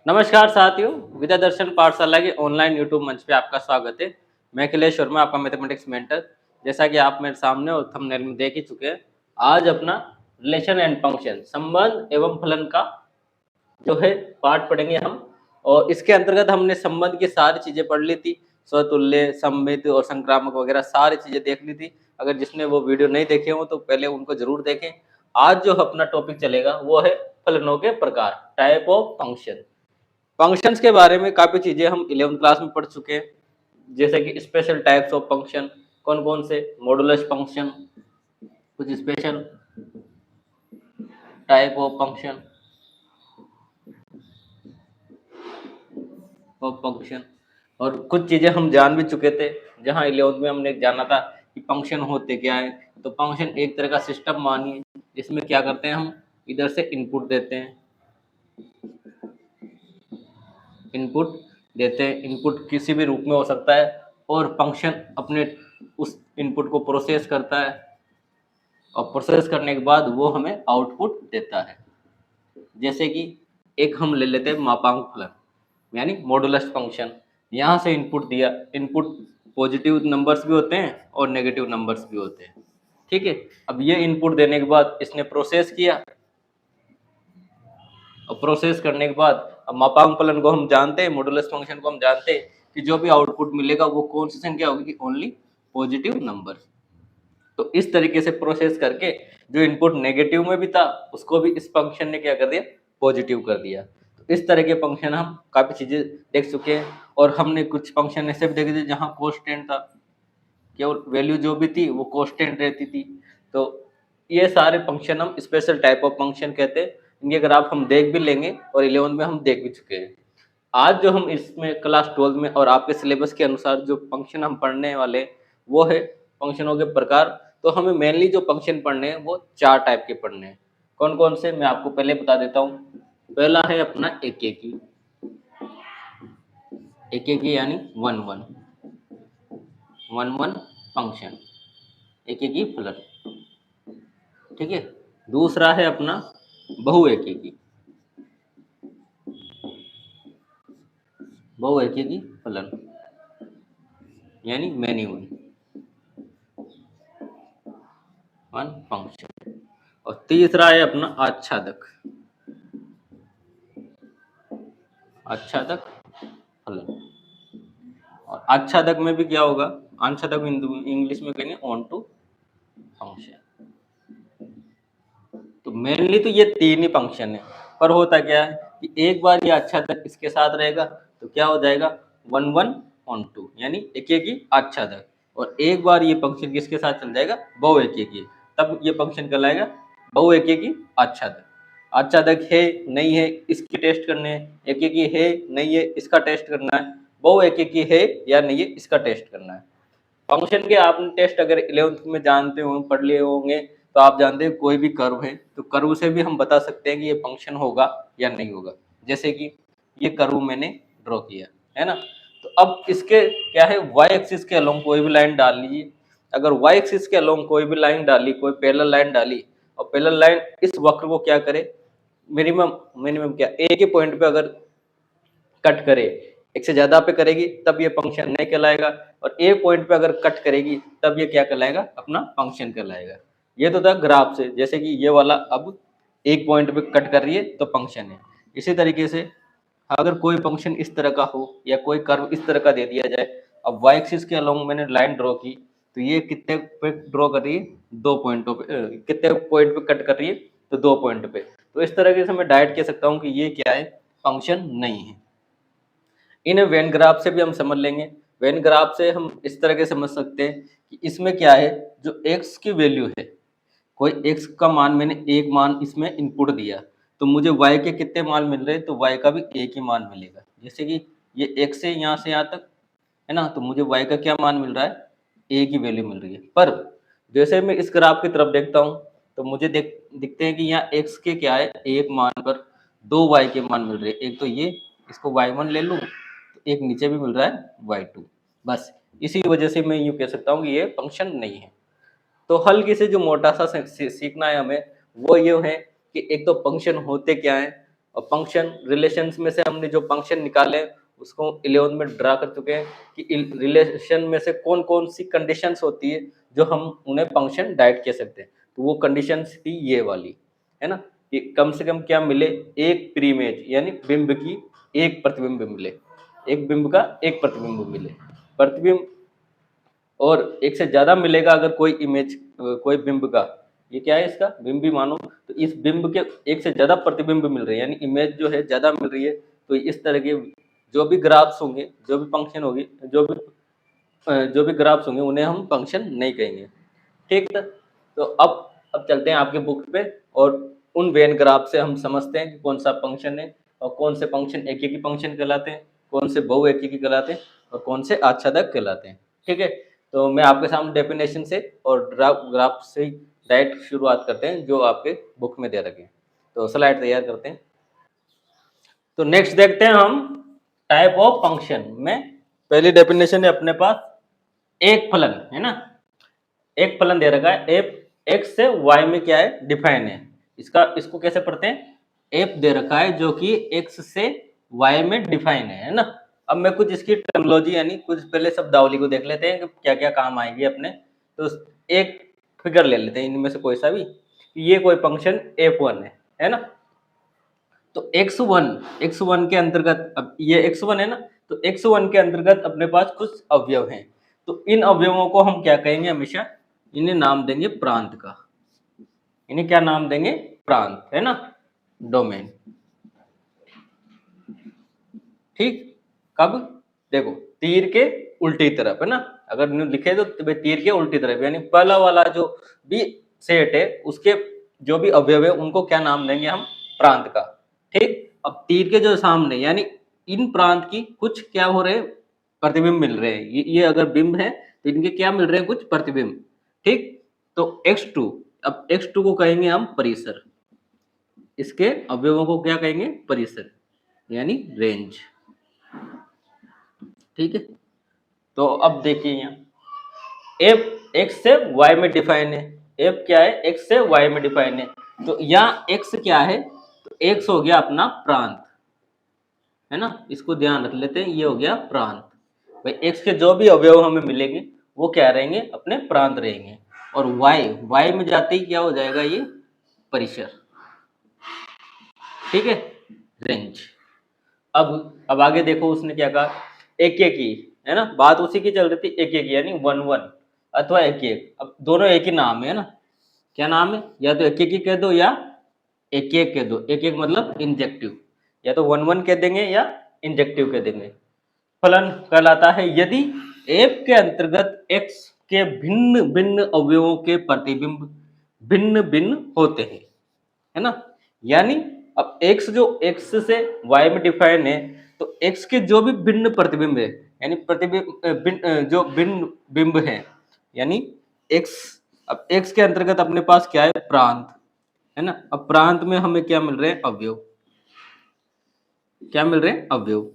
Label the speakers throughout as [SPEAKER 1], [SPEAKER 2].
[SPEAKER 1] नमस्कार साथियों, विद्या दर्शन पाठशाला के ऑनलाइन यूट्यूब मंच पे आपका स्वागत है। मैं अखिलेश वर्मा, आपका मैथमेटिक्स मेंटर। जैसा कि आप मेरे सामने और थंबनेल में देख ही चुके हैं, आज अपना रिलेशन एंड फंक्शन, संबंध एवं फलन का जो है पाठ पढ़ेंगे हम। और इसके अंतर्गत हमने संबंध की सारी चीजें पढ़ ली थी, स्वतुल्य, सममित और संक्रामक वगैरह सारी चीजें देख ली थी। अगर जिसने वो वीडियो नहीं देखे हो तो पहले उनको जरूर देखें। आज जो अपना टॉपिक चलेगा वो है फलनों के प्रकार, टाइप ऑफ फंक्शन। फंक्शंस के बारे में काफ़ी चीज़ें हम 11th क्लास में पढ़ चुके हैं, जैसे कि स्पेशल टाइप्स ऑफ फंक्शन कौन कौन से, मॉडुलस फंक्शन, कुछ स्पेशल टाइप ऑफ फंक्शन और कुछ चीज़ें हम जान भी चुके थे। जहाँ 11th में हमने जाना था कि फंक्शन होते क्या है। तो फंक्शन एक तरह का सिस्टम मानिए, जिसमें क्या करते हैं हम इधर से इनपुट किसी भी रूप में हो सकता है और फंक्शन अपने उस इनपुट को प्रोसेस करता है और प्रोसेस करने के बाद वो हमें आउटपुट देता है। जैसे कि एक हम ले लेते हैं मापांक फलन यानी मॉडुलस फंक्शन। यहाँ से इनपुट दिया, इनपुट पॉजिटिव नंबर्स भी होते हैं और नेगेटिव नंबर्स भी होते हैं। ठीक है, अब ये इनपुट देने के बाद इसने प्रोसेस किया और प्रोसेस करने के बाद अब मापांक फलन को हम जानते हैं, मॉडुलस फंक्शन को हम जानते हैं कि जो भी आउटपुट मिलेगा वो कौन सी संख्या होगी, ओनली पॉजिटिव नंबर। तो इस तरीके से प्रोसेस करके जो इनपुट नेगेटिव में भी था उसको भी इस फंक्शन ने क्या कर दिया, पॉजिटिव कर दिया। तो इस तरह के फंक्शन हम काफी चीजें देख चुके हैं और हमने कुछ फंक्शन ऐसे भी देखे थे जहाँ कॉन्स्टेंट था, केवल वैल्यू जो भी थी वो कॉन्स्टेंट रहती थी। तो ये सारे फंक्शन हम स्पेशल टाइप ऑफ फंक्शन कहते हैं। इनके ग्राफ हम देख भी लेंगे और 11th में हम देख भी चुके हैं। आज जो हम इसमें क्लास 12 में और आपके सिलेबस के अनुसार जो फंक्शन हम पढ़ने वाले वो है फंक्शनों के प्रकार। तो हमें मेनली जो फंक्शन पढ़ने हैं वो 4 टाइप के पढ़ने हैं। कौन कौन से मैं आपको पहले बता देता हूँ। पहला है अपना एक यानी वन वन फंक्शन, एक फलन। ठीक है, दूसरा है अपना बहु एकेकी फलन यानी मैनी वन फंक्शन। और तीसरा है अपना आच्छादक फलन। और आच्छादक में भी क्या होगा, आच्छादक इंग्लिश में कहेंगे ऑन टू फंक्शन। तो मेनली तो ये 3 ही फंक्शन है, पर होता क्या है कि एक बार ये आच्छादक इसके साथ रहेगा तो क्या हो जाएगा, वन ऑन टू यानी एक आच्छादक। और एक बार ये फंक्शन किसके साथ चल जाएगा, बहु एकेकी, तब ये फंक्शन कहलाएगा बहु एकेकी आच्छादक। आच्छादक है नहीं है इसकी टेस्ट करने है, एकेकी है नहीं है इसका टेस्ट करना है, बहु एकेकी है या नहीं है इसका टेस्ट करना है। फंक्शन के आपने टेस्ट अगर 11th में जानते हो, पढ़ लिए होंगे, तो आप जानते हैं कोई भी कर्व है तो कर्व से भी हम बता सकते हैं कि ये फंक्शन होगा या नहीं होगा। जैसे कि ये कर्व मैंने ड्रॉ किया है ना, तो अब इसके क्या है, वाई एक्सिस के अलोंग कोई भी लाइन डाल लीजिए। अगर वाई एक्सिस के अलोंग कोई भी लाइन डाली, कोई पैरेलल लाइन डाली और पैरेलल लाइन इस वक्र को क्या करे, मिनिमम क्या एक ही पॉइंट पे अगर कट करे, एक से ज्यादा पे करेगी तब ये फंक्शन नहीं कहलाएगा, और एक पॉइंट पे अगर कट करेगी तब ये क्या कहलाएगा, अपना फंक्शन कहलाएगा। ये तो था ग्राफ से, जैसे कि ये वाला अब एक पॉइंट पे कट कर रही है तो फंक्शन है। इसी तरीके से अगर कोई फंक्शन इस तरह का हो या कोई कर्व इस तरह का दे दिया जाए, अब वाई एक्सिस के अलोंग मैंने लाइन ड्रॉ की तो ये कितने पे ड्रॉ कर रही है, 2 पॉइंटों पे, कितने पॉइंट पे कट कर रही है, तो 2 पॉइंट पे। तो इस तरह से मैं डायरेक्ट कह सकता हूँ कि ये क्या है, फंक्शन नहीं है। इन्हें वेन ग्राफ से भी हम समझ लेंगे। वेन ग्राफ से हम इस तरह के समझ सकते हैं कि इसमें क्या है, जो x की वैल्यू है, कोई x का मान, मैंने एक मान इसमें इनपुट दिया तो मुझे y के कितने मान मिल रहे हैं, तो y का भी एक ही मान मिलेगा। जैसे कि ये x से यहाँ से यहाँ तक है ना, तो मुझे y का क्या मान मिल रहा है, एक ही वैल्यू मिल रही है। पर जैसे मैं इस ग्राफ की तरफ देखता हूँ तो मुझे दिखते हैं कि यहाँ x के क्या है, एक मान पर 2 y के मान मिल रहे हैं। एक तो ये, इसको y1 ले लूँ, एक नीचे भी मिल रहा है y2। बस इसी वजह से मैं यूँ कह सकता हूँ कि ये फंक्शन नहीं है। तो हल्के से जो मोटा सा सीखना है हमें वो ये है कि एक तो फंक्शन होते क्या है और फंक्शन रिलेशंस में से हमने जो फंक्शन निकाले उसको 11 में ड्रा कर चुके हैं कि रिलेशन में से कौन कौन सी कंडीशंस होती है जो हम उन्हें फंक्शन डायरेक्ट कह सकते हैं। तो वो कंडीशंस थी ये वाली, है ना, कि कम से कम क्या मिले, एक प्रीइमेज यानी बिंब की एक प्रतिबिंब मिले, एक बिंब का एक प्रतिबिंब मिले, प्रतिबिंब और एक से ज्यादा मिलेगा अगर कोई इमेज कोई बिंब का, ये क्या है इसका बिंब भी मानो, तो इस बिंब के एक से ज्यादा प्रतिबिंब मिल रहे हैं यानी इमेज जो है ज्यादा मिल रही है, तो इस तरह के जो भी ग्राफ्स होंगे, जो भी फंक्शन होगी, जो भी ग्राफ्स होंगे उन्हें हम फंक्शन नहीं कहेंगे। ठीक है, तो अब चलते हैं आपके बुक पे और उन वेन ग्राफ से हम समझते हैं कि कौन सा फंक्शन है और कौन से फंक्शन एक ही फंक्शन कहलाते हैं, कौन से बहु एक ही कहलाते हैं और कौन से आच्छादक कहलाते हैं। ठीक है, तो मैं आपके सामने डेफिनेशन से और ग्राफ से डायरेक्ट शुरुआत करते हैं जो आपके बुक में दे रखे हैं। तो स्लाइड तैयार करते हैं। तो नेक्स्ट देखते हैं हम टाइप ऑफ फंक्शन में। पहली डेफिनेशन है अपने पास एक फलन, है ना, एक फलन दे रखा है एफ एक्स से वाई में क्या है डिफाइन है, इसको कैसे पढ़ते हैं, एफ दे रखा है जो कि एक्स से वाई में डिफाइन है ना। अब मैं कुछ इसकी टर्मिनोलॉजी यानी कुछ पहले शब्दावली को देख लेते हैं कि क्या क्या काम आएगी अपने। तो एक फिगर ले लेते हैं इनमें से कोई सा भी, ये कोई फंक्शन f1 है ना, तो x1 के अंतर्गत, अब ये x1 है ना, तो x1 के अंतर्गत अपने पास कुछ अवयव हैं, तो इन अवयवों को हम क्या कहेंगे, हमेशा इन्हें नाम देंगे प्रांत का, इन्हें क्या नाम देंगे, प्रांत, है ना, डोमेन। ठीक, कब, देखो तीर के उल्टी तरफ, है ना, अगर लिखे तो तीर के उल्टी तरफ, यानी पहला वाला जो भी सेट है उसके जो भी अवयव है उनको क्या नाम देंगे हम, प्रांत का। ठीक, अब तीर के जो सामने यानी इन प्रांत की कुछ क्या हो रहे हैं, प्रतिबिंब मिल रहे हैं, ये अगर बिंब है तो इनके क्या मिल रहे हैं, कुछ प्रतिबिंब। ठीक, तो x2, अब x2 को कहेंगे हम परिसर, इसके अवयवों को क्या कहेंगे, परिसर यानी रेंज। ठीक है, तो अब देखिए यहाँ f x से y में डिफाइन है, f क्या है, x से y में डिफाइन है, तो यहाँ x क्या है, तो x हो गया अपना प्रांत, है ना, इसको ध्यान रख लेते हैं, ये हो गया प्रांत। भाई x के जो भी अवयव हमें मिलेंगे वो क्या रहेंगे, अपने प्रांत रहेंगे, और y में जाते ही क्या हो जाएगा, ये परिसर। ठीक है, रेंज। अब आगे देखो उसने क्या कहा, एक ही, है ना, बात उसी की चल रही थी, एक यानी 1 अथवा एक। अब दोनों एक ही नाम है ना, क्या नाम है, या तो एक कह दो या एक कह दो, एक मतलब इंजेक्टिव, या तो 1 कह देंगे या इंजेक्टिव कह देंगे। फलन कहलाता है यदि एफ के अंतर्गत एक्स के भिन्न भिन्न अवयवों के प्रतिबिंब भिन्न भिन्न होते हैं, है ना, यानी अब x जो x से y में डिफाइन है, तो x के जो भी भिन्न प्रतिबिंब है यानी प्रतिबिंब जो भिन्न बिंब है, यानी x, अब x के अंतर्गत अपने पास क्या है, प्रांत, है ना, अब प्रांत में हमें क्या मिल रहे हैं, अवयव, क्या मिल रहे हैं, अवयव,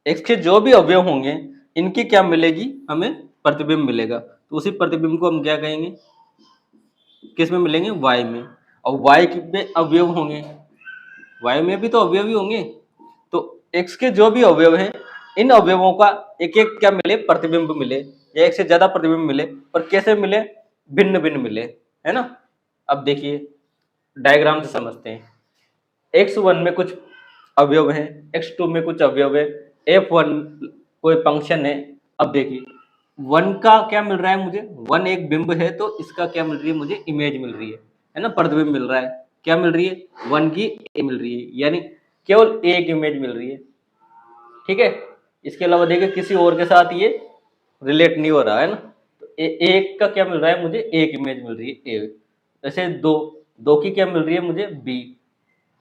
[SPEAKER 1] x के जो भी अवयव होंगे इनकी क्या मिलेगी, हमें प्रतिबिंब मिलेगा, तो उसी प्रतिबिंब को हम क्या कहेंगे, किस में मिलेंगे, y में, और y में अवयव होंगे, y में भी तो अवयव ही होंगे, तो x के जो भी अवयव हैं इन अवयवों का एक एक क्या मिले, प्रतिबिंब मिले, या एक से ज्यादा प्रतिबिंब मिले, पर कैसे मिले, भिन्न भिन्न मिले, है ना। अब देखिए डायग्राम से समझते हैं, x1 में कुछ अवयव है, x2 में कुछ अवयव है, f1 कोई फंक्शन है। अब देखिए 1 का क्या मिल रहा है मुझे, 1 एक बिंब है तो इसका क्या मिल रही है, मुझे इमेज मिल रही है ना, प्रतिबिंब मिल रहा है, क्या मिल रही है, 1 की मिल रही है, यानी केवल एक इमेज मिल रही है। ठीक है, इसके अलावा देखिए किसी और के साथ ये रिलेट नहीं हो रहा है ना, तो एक का क्या मिल रहा है, मुझे एक इमेज मिल रही है ए, जैसे दो की क्या मिल रही है मुझे, बी,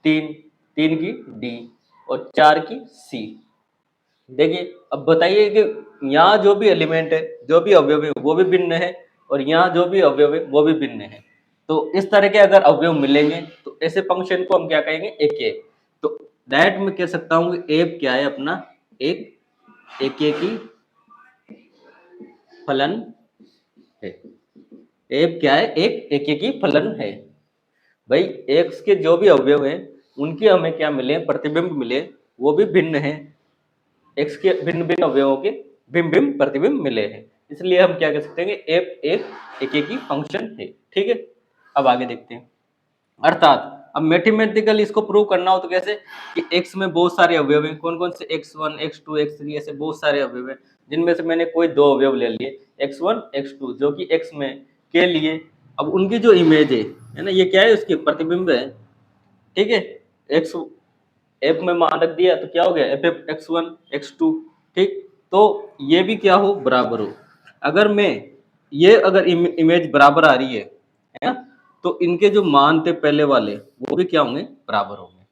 [SPEAKER 1] तीन की डी, और 4 की सी। देखिए अब बताइए कि यहाँ जो भी एलिमेंट है, जो भी अवयव है वो भी भिन्न है, और यहाँ जो भी अवयव है वो भी भिन्न है, तो इस तरह के अगर अवयव मिलेंगे तो ऐसे फंक्शन को हम क्या कहेंगे, एक। तो डायरेक्ट में कह सकता हूँ कि एफ क्या है अपना, एक की फलन है, एफ क्या है, एक की फलन है। भाई एक्स के जो भी अवयव है उनके हमें क्या मिले, प्रतिबिंब मिले, वो भी भिन्न है, एक्स के भिन्न भिन्न अवयवों के भिन्न भिन्न प्रतिबिंब मिले हैं, इसलिए हम क्या कह सकते हैं कि एफ एक एक ही फंक्शन है। ठीक है, अब आगे देखते हैं। अर्थात अब मैथमेटिकली इसको प्रूव करना हो तो कैसे, कि x में बहुत सारे अवयव हैं, कौन कौन से, x1 x2 x3, ऐसे बहुत सारे अवयव हैं, जिनमें से मैंने कोई दो अवयव ले लिए, x1 x2, जो कि x में के लिए, अब उनकी जो इमेज है ना, ये क्या है, उसकी प्रतिबिंब है। ठीक है, x एफ में मान रख दिया तो क्या हो गया, एफ एफ x1 x2। ठीक, तो ये भी क्या हो, बराबर हो। अगर मैं ये अगर इमेज बराबर आ रही है ना, तो इनके जो मान थे पहले वाले वो भी क्या होंगे, बराबर होंगे।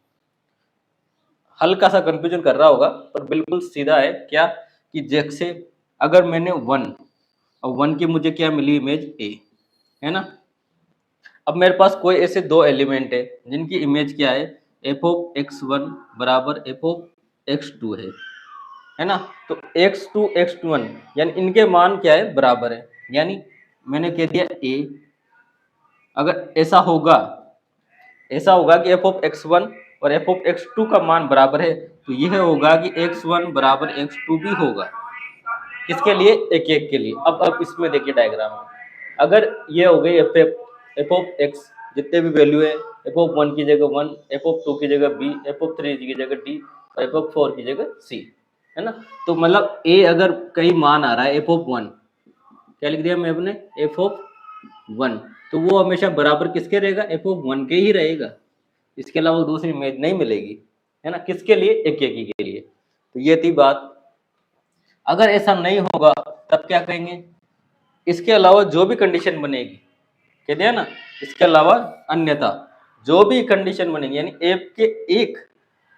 [SPEAKER 1] हल्का सा कंफ्यूजन कर रहा होगा पर बिल्कुल सीधा है, क्या कि जैसे अगर मैंने 1 और 1 की मुझे क्या मिली, इमेज ए, है ना। अब मेरे पास कोई ऐसे दो एलिमेंट है जिनकी इमेज क्या है, एफ ऑफ x1 बराबर एफ ऑफ x2 है ना। तो x2 x1 यानी इनके मान क्या है, बराबर है, यानी मैंने कह दिया ए। अगर ऐसा होगा कि एफ ऑफ x1 और एफ ऑफ x2 का मान बराबर है, तो यह होगा कि x1 बराबर x2 भी होगा। किसके लिए, एक एक के लिए। अब इसमें देखिए डायग्राम में, अगर ये हो गई एफ ऑफ एक्स, जितने भी वैल्यू है, एफ ऑफ 1 की जगह 1, एफ ऑफ 2 की जगह बी, एफ ऑफ 3 की जगह डी, और एफ ऑफ 4 की जगह सी, है ना। तो मतलब ए अगर कहीं मान आ रहा है एफ ऑफ 1, क्या लिख दिया मैंने, एफ ऑफ 1, तो वो हमेशा बराबर किसके रहेगा, एफ ऑफ 1 के ही रहेगा, इसके अलावा दूसरी इमेज नहीं मिलेगी, है ना। किसके लिए, एक एक ही के लिए। तो ये थी बात। अगर ऐसा नहीं होगा तब क्या कहेंगे, इसके अलावा जो भी कंडीशन बनेगी, कह दिया ना, इसके अलावा अन्यथा जो भी कंडीशन बनेगी, यानी एफ के एक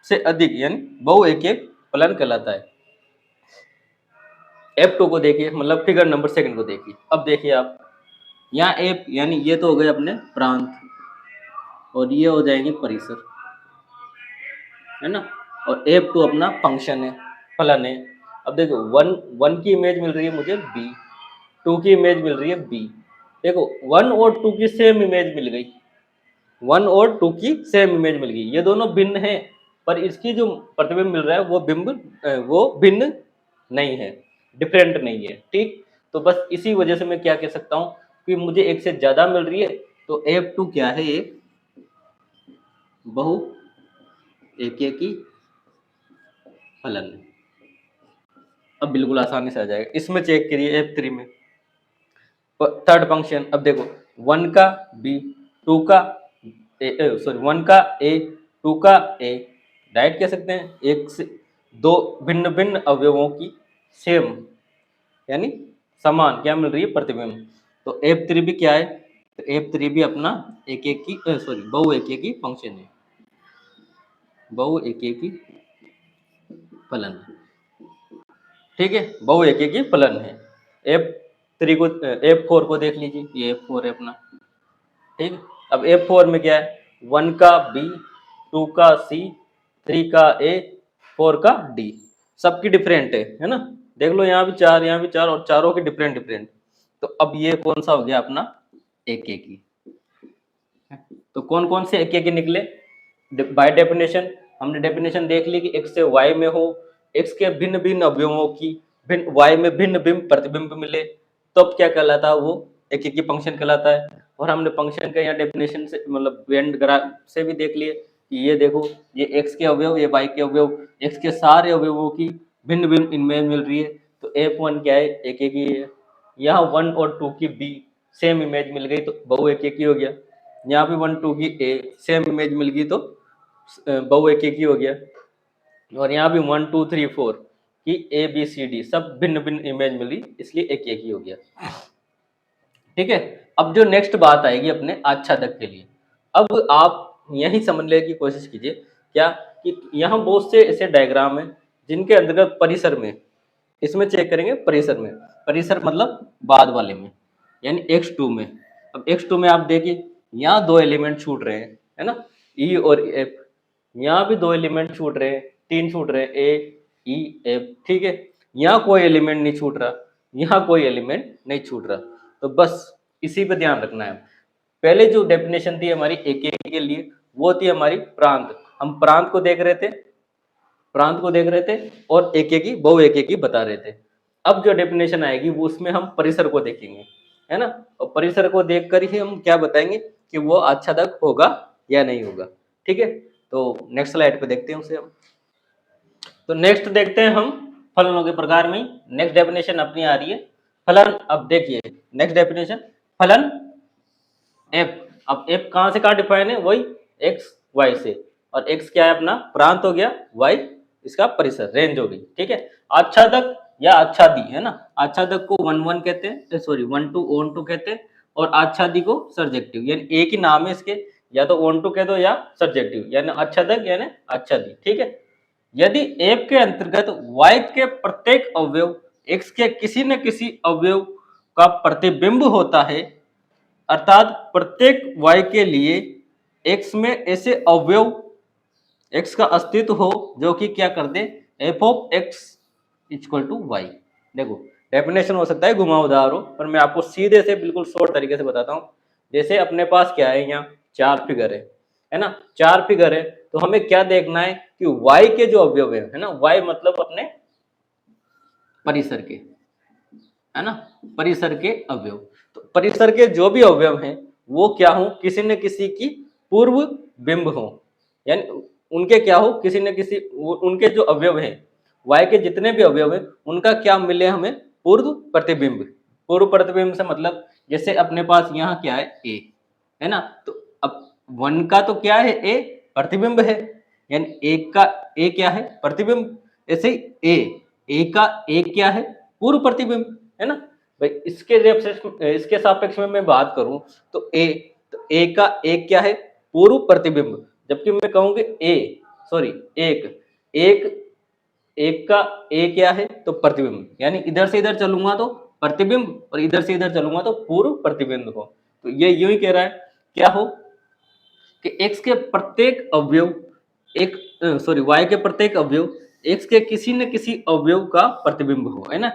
[SPEAKER 1] से अधिक, यानी बहु एक एक फलन कहलाता है। F2 को देखिए, मतलब फिगर नंबर 2 को देखिए। अब देखिए आप, यहाँ एफ यानी ये तो हो गए अपने प्रांत, और ये हो जाएंगे परिसर, है ना। और F2 अपना फंक्शन है, फलन है। अब देखो 1 की इमेज मिल रही है मुझे B, 2 की इमेज मिल रही है B। देखो 1 और 2 की सेम इमेज मिल गई, 1 और 2 की सेम इमेज मिल गई, ये दोनों भिन्न है, पर इसकी जो प्रतिबिंब मिल रहा है वो भिन्न नहीं है, डिफरेंट नहीं है। ठीक, तो बस इसी वजह से मैं क्या कह सकता हूँ कि मुझे एक से ज्यादा मिल रही है, तो F2 क्या है, एक बहु एक ही फलन है। अब बिल्कुल आसानी से आ जाएगा। इसमें चेक करिए F3 में थर्ड फंक्शन। अब देखो 1 का B, 2 का सॉरी 1 का A, 2 का A, डायरेक्ट कह सकते हैं, एक से दो भिन्न भिन्न अवयवों की सेम यानी समान क्या मिल रही है, प्रतिबिंब। तो F3 भी क्या है, तो F3 भी अपना एक एक की सॉरी बहु एक ही फंक्शन है, बहु एक ही फलन है। ठीक है, बहु एक ही फलन है। F3 को F4 को देख लीजिए, ये F4 है अपना। ठीक, अब F4 में क्या है, 1 का B, 2 का C, 3 का A, 4 का D, सबकी डिफरेंट है ना। देख लो यहाँ भी 4, यहाँ भी 4, और चारों के डिफरेंट डिफरेंट। तो अब ये कौन सा हो गया अपना, एक एक ही। तो कौन कौन से एक एक ही निकले, बाय डेफिनेशन हमने डेफिनेशन देख ली कि x से y में हो, x के भिन्न भिन्न अवयवों की y में भिन्न भिन्न प्रतिबिंब मिले, तो अब क्या कहलाता है, वो एक ही फंक्शन कहलाता है। और हमने फंक्शन का यहाँ डेफिनेशन से मतलब वेन ग्राफ से भी देख लिए कि ये देखो, ये x के अवयव, ये y के अवयव, x के सारे अवयवों की भिन्न भिन्न इमेज मिल रही है, तो F1 क्या है, एक ही है। यहाँ 1 और 2 की B सेम इमेज मिल गई तो बहु एक ही हो गया। यहाँ भी 1 2 की A सेम इमेज मिल गई तो बहु एक ही हो गया। और यहाँ भी 1 2 3 4 की ABCD सब भिन्न भिन्न इमेज मिली, इसलिए एक ही हो गया। ठीक है, अब जो नेक्स्ट बात आएगी अपने आच्छादक के लिए। अब आप यही समझने की कोशिश कीजिए क्या, कि यहाँ बहुत से ऐसे डायग्राम हैं जिनके अंतर्गत परिसर में, इसमें चेक करेंगे परिसर में, परिसर मतलब बाद वाले में, यानी x2 में। अब x2 में आप देखिए, यहाँ दो एलिमेंट छूट रहे हैं, है ना, E और F। यहाँ भी दो एलिमेंट छूट रहे हैं, 3 छूट रहे हैं, A E F। ठीक है, यहाँ कोई एलिमेंट नहीं छूट रहा, यहाँ कोई एलिमेंट नहीं छूट रहा। तो बस इसी पे ध्यान रखना है। पहले जो डेफिनेशन थी हमारी एक के लिए, वो थी हमारी प्रांत, हम प्रांत को देख रहे थे, और एक एक ही बहु एक एक ही बता रहे थे। अब जो डेफिनेशन आएगी वो उसमें हम परिसर को देखेंगे, है ना, और परिसर को देखकर ही हम क्या बताएंगे कि वो आच्छादक होगा या नहीं होगा। ठीक है, तो नेक्स्ट स्लाइड पे देखते हैं उसे हम। तो नेक्स्ट देखते हैं हम फलनों के प्रकार में। नेक्स्ट डेफिनेशन अपनी आ रही है फलन। अब देखिए नेक्स्ट डेफिनेशन फलन एफ। अब एफ कहां से कहां डिफाइन है, वही एक्स वाई से, और एक्स क्या है अपना प्रांत हो गया, वाई इसका परिसर रेंज हो गई। ठीक है, आच्छादक या आच्छादी, है ना, आच्छादक को 1-1 कहते हैं, सॉरी 1-2 on-2 कहते हैं, और आच्छादी को सर्जेक्टिव, यानी एक ही नाम है इसके, या तो on-2 कह दो या सर्जेक्टिव, यानी आच्छादक यानी आच्छादी। ठीक है, यदि एफ के अंतर्गत वाई के प्रत्येक अवयव एक्स के किसी न किसी अवयव का प्रतिबिंब होता है, अर्थात प्रत्येक y के लिए x में ऐसे अवयव x का अस्तित्व हो जो कि क्या कर दे, f of x equal to y. देखो डेफिनेशन हो सकता है घुमावदार हो, पर मैं आपको सीधे से बिल्कुल शॉर्ट तरीके से बताता हूँ। जैसे अपने पास क्या है, यहाँ 4 फिगर है ना, 4 फिगर है, तो हमें क्या देखना है कि y के जो अवयव है ना, y मतलब अपने परिसर के, है ना, परिसर के अवयव, तो परिसर के जो भी अवयव हैं वो क्या हो, किसी न किसी की पूर्व बिंब हो, यानी उनके क्या हो, किसी न किसी उनके जो अवयव हैं y के जितने भी अवयव हैं उनका क्या मिले हमें, पूर्व प्रतिबिंब। पूर्व प्रतिबिंब से मतलब जैसे अपने पास यहाँ क्या है a, है ना, तो अब 1 का तो क्या है a प्रतिबिंब है, यानी एक का a क्या है प्रतिबिंब, ऐसे ही a का a क्या है पूर्व प्रतिबिंब, है ना भाई। इसके सापेक्ष में मैं बात करूं तो a का एक क्या है पूर्व प्रतिबिंब, जबकि मैं कहूंगी एक का a क्या है तो प्रतिबिंब, यानी इधर से इधर चलूंगा तो प्रतिबिंब और इधर से इधर चलूंगा तो पूर्व प्रतिबिंब हो। तो ये यूं ही कह रहा है क्या हो कि x के प्रत्येक अवयव y के प्रत्येक अवयव x के किसी न किसी अवयव का प्रतिबिंब हो, है ना।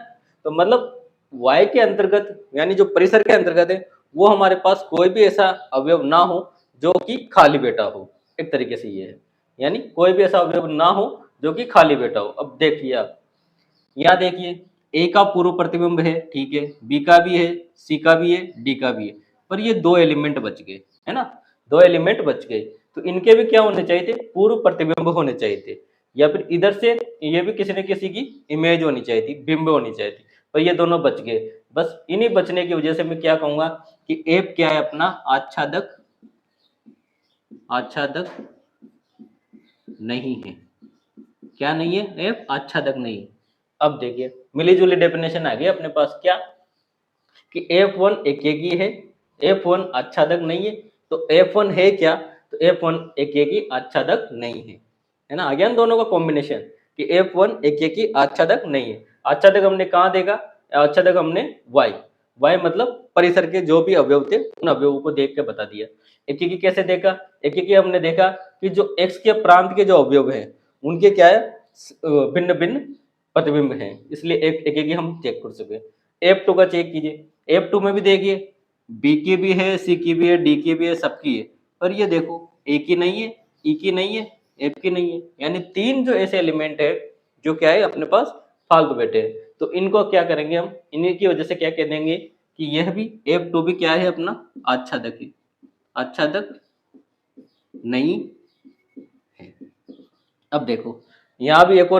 [SPEAKER 1] तो मतलब y के अंतर्गत यानी जो परिसर के अंतर्गत है वो हमारे पास कोई भी ऐसा अवयव ना हो जो कि खाली बैठा हो, एक तरीके से ये है, यानी कोई भी ऐसा अवयव ना हो जो कि खाली बैठा हो। अब देखिए आप यहाँ देखिए ए का पूर्व प्रतिबिंब है, ठीक है, बी का भी है, सी का भी है, डी का भी है, पर ये 2 एलिमेंट बच गए, है ना, 2 एलिमेंट बच गए, तो इनके भी क्या होने चाहिए थे, पूर्व प्रतिबिंब होने चाहिए थे, या फिर इधर से ये भी किसी न किसी की इमेज होनी चाहिए थी, बिंब होनी चाहिए थी, पर ये दोनों बच गए। बस इन्हीं बचने की वजह से मैं क्या कहूंगा कि एफ क्या है अपना आच्छादक नहीं है। क्या नहीं है, एफ आच्छादक नहीं। अब देखिए मिली जुली डेफिनेशन आ गई अपने पास, क्या कि F1 एकेकी है, F1 आच्छादक नहीं है, तो F1 है क्या, तो F1 एकेकी आच्छादक नहीं है ना, आ गया ना दोनों का कॉम्बिनेशन कि F1 एकेकी आच्छादक नहीं है। आच्छादक हमने कहाँ देखा, आच्छादक हमने y मतलब परिसर के जो भी अवयव थे उन अवयवों को देख के बता दिया। एकेकी कैसे देखा, एकेकी हमने देखा कि जो x के प्रांत के जो अवयव हैं उनके क्या है भिन्न भिन्न प्रतिबिंब हैं, इसलिए एकेकी हम चेक कर सके। F2 का चेक कीजिए, F2 में भी देखिए बी की भी है, सी की भी है, डी की भी है, सबकी है, पर ये देखो ए की नहीं है, ई की नहीं है, एफ की नहीं है, यानी 3 जो ऐसे एलिमेंट है जो क्या है अपने पास फालतू बैठे हैं। तो इनको क्या करेंगे हम, इन्हीं की वजह से क्या कह देंगे कि यह भी F2 भी क्या है अपना आच्छादक है, आच्छादक नहीं है। अब देखो यहाँ भी एक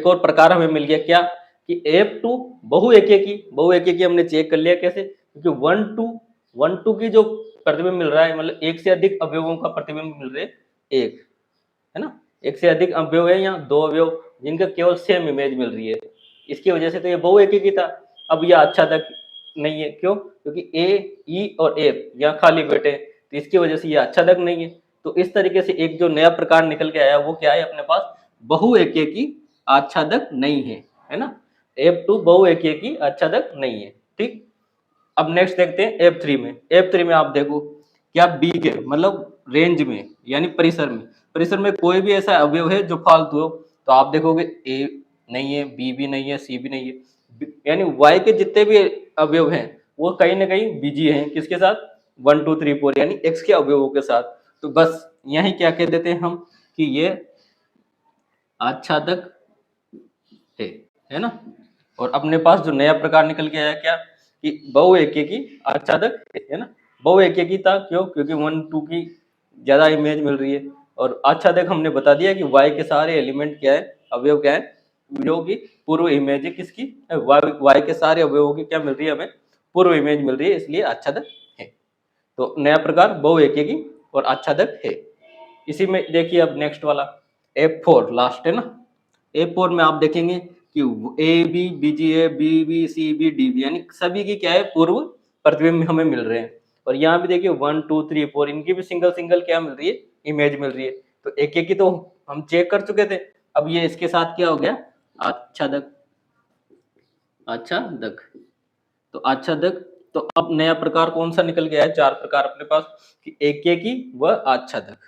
[SPEAKER 1] और प्रकार हमें मिल गया, क्या कि F2 बहु एकेकी हमने चेक कर लिया कैसे, क्योंकि 1-2 की जो प्रतिबिंब मिल रहा है, मतलब एक से अधिक अवयवों का प्रतिबिंब मिल रहे एक, है ना, एक से अधिक अवयव है, यहाँ 2 अवयव जिनका केवल सेम इमेज मिल रही है, इसकी वजह से तो ये बहु एकेकी था। अब यह आच्छादक नहीं है, क्यों, क्योंकि ए, ई और एफ यहाँ खाली बैठे, तो इसकी वजह से ये आच्छादक नहीं है। तो इस तरीके से एक जो नया प्रकार निकल के आया वो क्या है अपने पास, बहु एकेकी आच्छादक नहीं है ना, F2 बहु एकेकी आच्छादक नहीं है। ठीक, अब नेक्स्ट देखते हैं F3 में आप देखो क्या बी के मतलब रेंज में यानी परिसर में कोई भी ऐसा अवयव है जो फालतू हो, तो आप देखोगे ए नहीं है, बी भी नहीं है, सी भी नहीं है, यानी वाई के जितने भी अवयव हैं वो कहीं ना कहीं बिजी हैं, किसके साथ, 1 2 3 4 यानी एक्स के अवयवों के साथ। तो बस यही क्या कह देते हैं हम कि ये आच्छादक है ना। और अपने पास जो नया प्रकार निकल के आया क्या, कि बहुएकेकी आच्छादक है ना। बहुएकेकी था क्यों, क्योंकि 1 2 की ज्यादा इमेज मिल रही है। और आच्छादक हमने बता दिया कि वाई के सारे एलिमेंट क्या है, अवयव क्या है, जो की पूर्व इमेज है किसकी, वाई के सारे अवयवों की क्या मिल रही है, हमें पूर्व इमेज मिल रही है, इसलिए आच्छादक है। तो नया प्रकार बहुएकेकी और आच्छादक है। इसी में देखिए अब नेक्स्ट वाला F4 लास्ट है ना। F4 में आप देखेंगे कि A B B G A B B C B D B, यानी सभी की क्या है, पूर्व प्रतिबिंब हमें मिल रहे हैं। और यहाँ भी देखिए 1 2 3 4 इनकी भी सिंगल सिंगल क्या मिल रही है, इमेज मिल रही है। तो एक एक की तो हम चेक कर चुके थे, अब ये इसके साथ क्या हो गया, आच्छादक। आच्छादक, तो आच्छादक, तो अब नया प्रकार कौन सा निकल गया है, 4 प्रकार अपने पास, कि एकेकी व आच्छादक।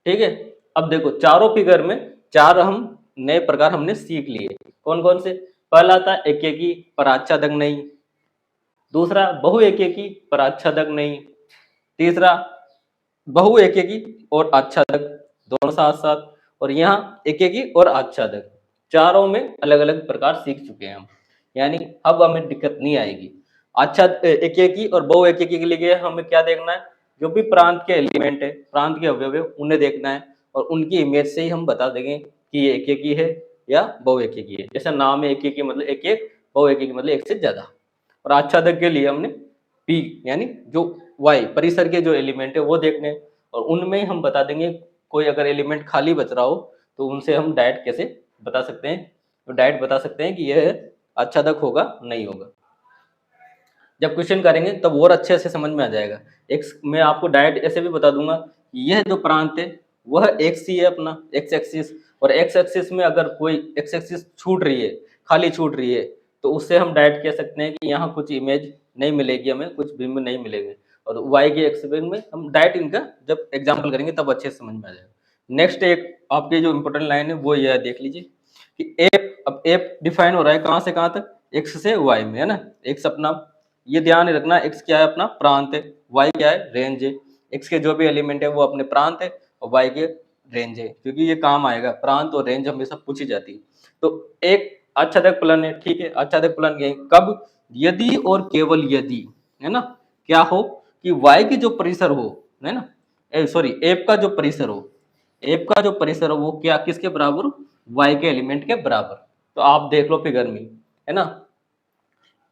[SPEAKER 1] ठीक है। अब देखो चारों फिगर में 4 हम नए प्रकार हमने सीख लिए, कौन कौन से। पहला था एकेकी पर आच्छादक नहीं, दूसरा बहुएकेकी पर आच्छादक नहीं, तीसरा बहुएकेकी और आच्छादक दोनों साथ साथ, और यहाँ एकेकी और आच्छादक, चारों में अलग अलग प्रकार सीख चुके हैं हम, यानी अब हमें दिक्कत नहीं आएगी। अच्छा, एकेकी और बहुएकेकी के लिए हमें क्या देखना है, जो भी प्रांत के एलिमेंट है, प्रांत के अवयव है, उन्हें देखना है, और उनकी इमेज से ही हम बता देंगे कि ये एकेकी है या बहुएकेकी है। जैसा नाम है एकेकी मतलब एक एक, बहुएकेकी मतलब एक से ज्यादा। और आच्छादक के लिए हमने पी यानी जो वाई परिसर के जो एलिमेंट है वो देखने हैं, और उनमें हम बता देंगे कोई अगर एलिमेंट खाली बच रहा हो तो उनसे हम डायरेक्ट कैसे बता सकते हैं, तो डायरेक्ट बता सकते हैं कि यह आच्छादक होगा नहीं होगा। जब क्वेश्चन करेंगे तब और अच्छे से समझ में आ जाएगा। एक्स मैं आपको डायरेक्ट ऐसे भी बता दूंगा, यह जो प्रांत है वह एक्स ही है अपना, एक्स एक्सिस, और एक्स एक्सिस में अगर कोई एक्स एक्सिस छूट रही है, खाली छूट रही है, तो उससे हम डायरेक्ट कह सकते हैं कि यहाँ कुछ इमेज नहीं मिलेगी, हमें कुछ बिंब नहीं मिलेंगे। और वाई के एक्स में हम डायरेक्ट इनका जब एग्जाम्पल करेंगे तब अच्छे से समझ में आ जाएगा। नेक्स्ट एक आपके जो इंपॉर्टेंट लाइन है वो यह देख लीजिए कि एफ, अब एफ डिफाइन हो रहा है कहाँ से कहाँ तक, एक्स से वाई में है ना। एक्स अपना, ये ध्यान रखना, एक्स क्या है अपना प्रांत है, वाई क्या है रेंज है। एक्स के जो भी एलिमेंट है वो अपने प्रांत है और वाई के रेंज है, क्योंकि ये काम आएगा, प्रांत और रेंज हमेशा पूछी जाती है। तो एक आच्छादक फलन है, ठीक है, आच्छादक फलन कब, यदि और केवल यदि, है ना, क्या हो कि वाई की जो परिसर हो, है ना, सॉरी एफ का जो परिसर हो, एफ का जो परिसर हो वो क्या किसके बराबर, वाई के एलिमेंट के बराबर। तो आप देख लो फिगर में, है ना,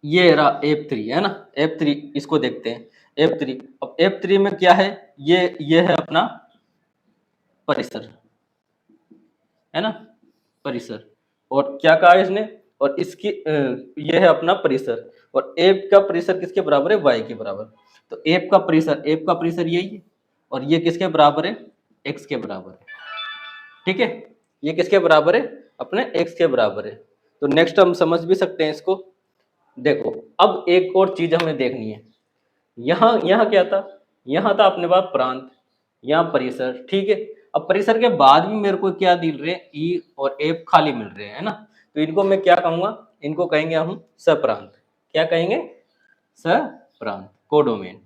[SPEAKER 1] ये रहा F3 है ना, F3 इसको देखते हैं F3। अब F3 में क्या है, ये है अपना परिसर, है ना, परिसर, और क्या कहा इसने, और इसकी ये है अपना परिसर, और F का परिसर किसके बराबर है, Y के बराबर। तो F का परिसर यही है, और ये किसके बराबर है, X के बराबर है। ठीक है, ये किसके बराबर है, अपने X के बराबर है। तो नेक्स्ट हम समझ भी सकते हैं इसको। देखो अब एक और चीज हमें देखनी है, यहाँ यहाँ क्या था, यहाँ था अपने पास प्रांत, यहाँ परिसर, ठीक है। अब परिसर के बाद भी मेरे को क्या मिल रहे हैं, ई और एफ खाली मिल रहे हैं, है ना। तो इनको मैं क्या कहूंगा, इनको कहेंगे हम सप्रांत। क्या कहेंगे, सप्रांत, कोडोमेन,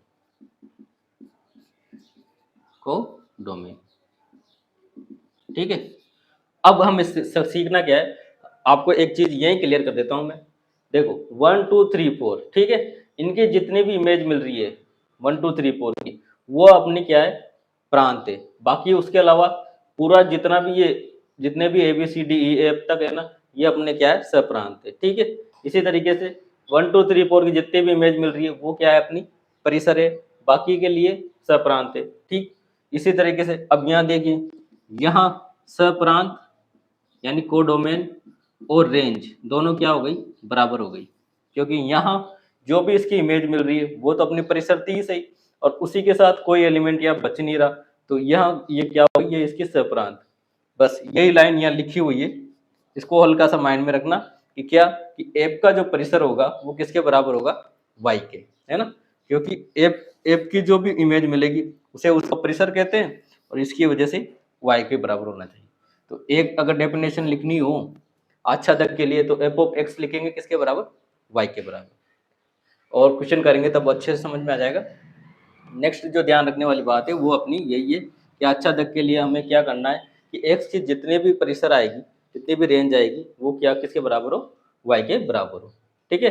[SPEAKER 1] कोडोमेन। ठीक है। अब हम इससे सीखना क्या है, आपको एक चीज यही क्लियर कर देता हूं मैं। देखो 1 2 3 4, ठीक है, इनके जितने भी इमेज मिल रही है 1 2 3 4 की, वो अपनी क्या है, प्रांत है। बाकी उसके अलावा पूरा जितना भी ये जितने भी A B C D E F तक है ना, ये अपने क्या है, सप्रांत है। ठीक है। इसी तरीके से 1 2 3 4 की जितनी भी इमेज मिल रही है वो क्या है, अपनी परिसर है, बाकी के लिए सप्रांत है। ठीक, इसी तरीके से अब यहाँ देखिए, यहाँ सप्रांत यानी कोडोमेन और रेंज दोनों क्या हो गई, बराबर हो गई, क्योंकि यहाँ जो भी इसकी इमेज मिल रही है वो तो अपनी परिसर थी ही सही, और उसी के साथ कोई एलिमेंट यहाँ बच नहीं रहा, तो यहाँ ये क्या हो गई, ये इसकी सप्रांत। बस यही लाइन यहाँ लिखी हुई है, इसको हल्का सा माइंड में रखना कि क्या, कि एफ का जो परिसर होगा वो किसके बराबर होगा, वाई के, है ना, क्योंकि एफ एफ की जो भी इमेज मिलेगी उसे उसका परिसर कहते हैं, और इसकी वजह से वाई के बराबर होना चाहिए। तो एक अगर डेफिनेशन लिखनी हो आच्छादक के लिए तो एफ ऑफ एक्स लिखेंगे किसके बराबर, वाई के बराबर, और क्वेश्चन करेंगे तब अच्छे से समझ में आ जाएगा। नेक्स्ट जो ध्यान रखने वाली बात है वो अपनी यही है कि आच्छादक के लिए हमें क्या करना है, कि कि x की जितने भी परिसर आएगी, जितनी भी रेंज आएगी, वो क्या किसके बराबर हो, y के बराबर हो। ठीक है,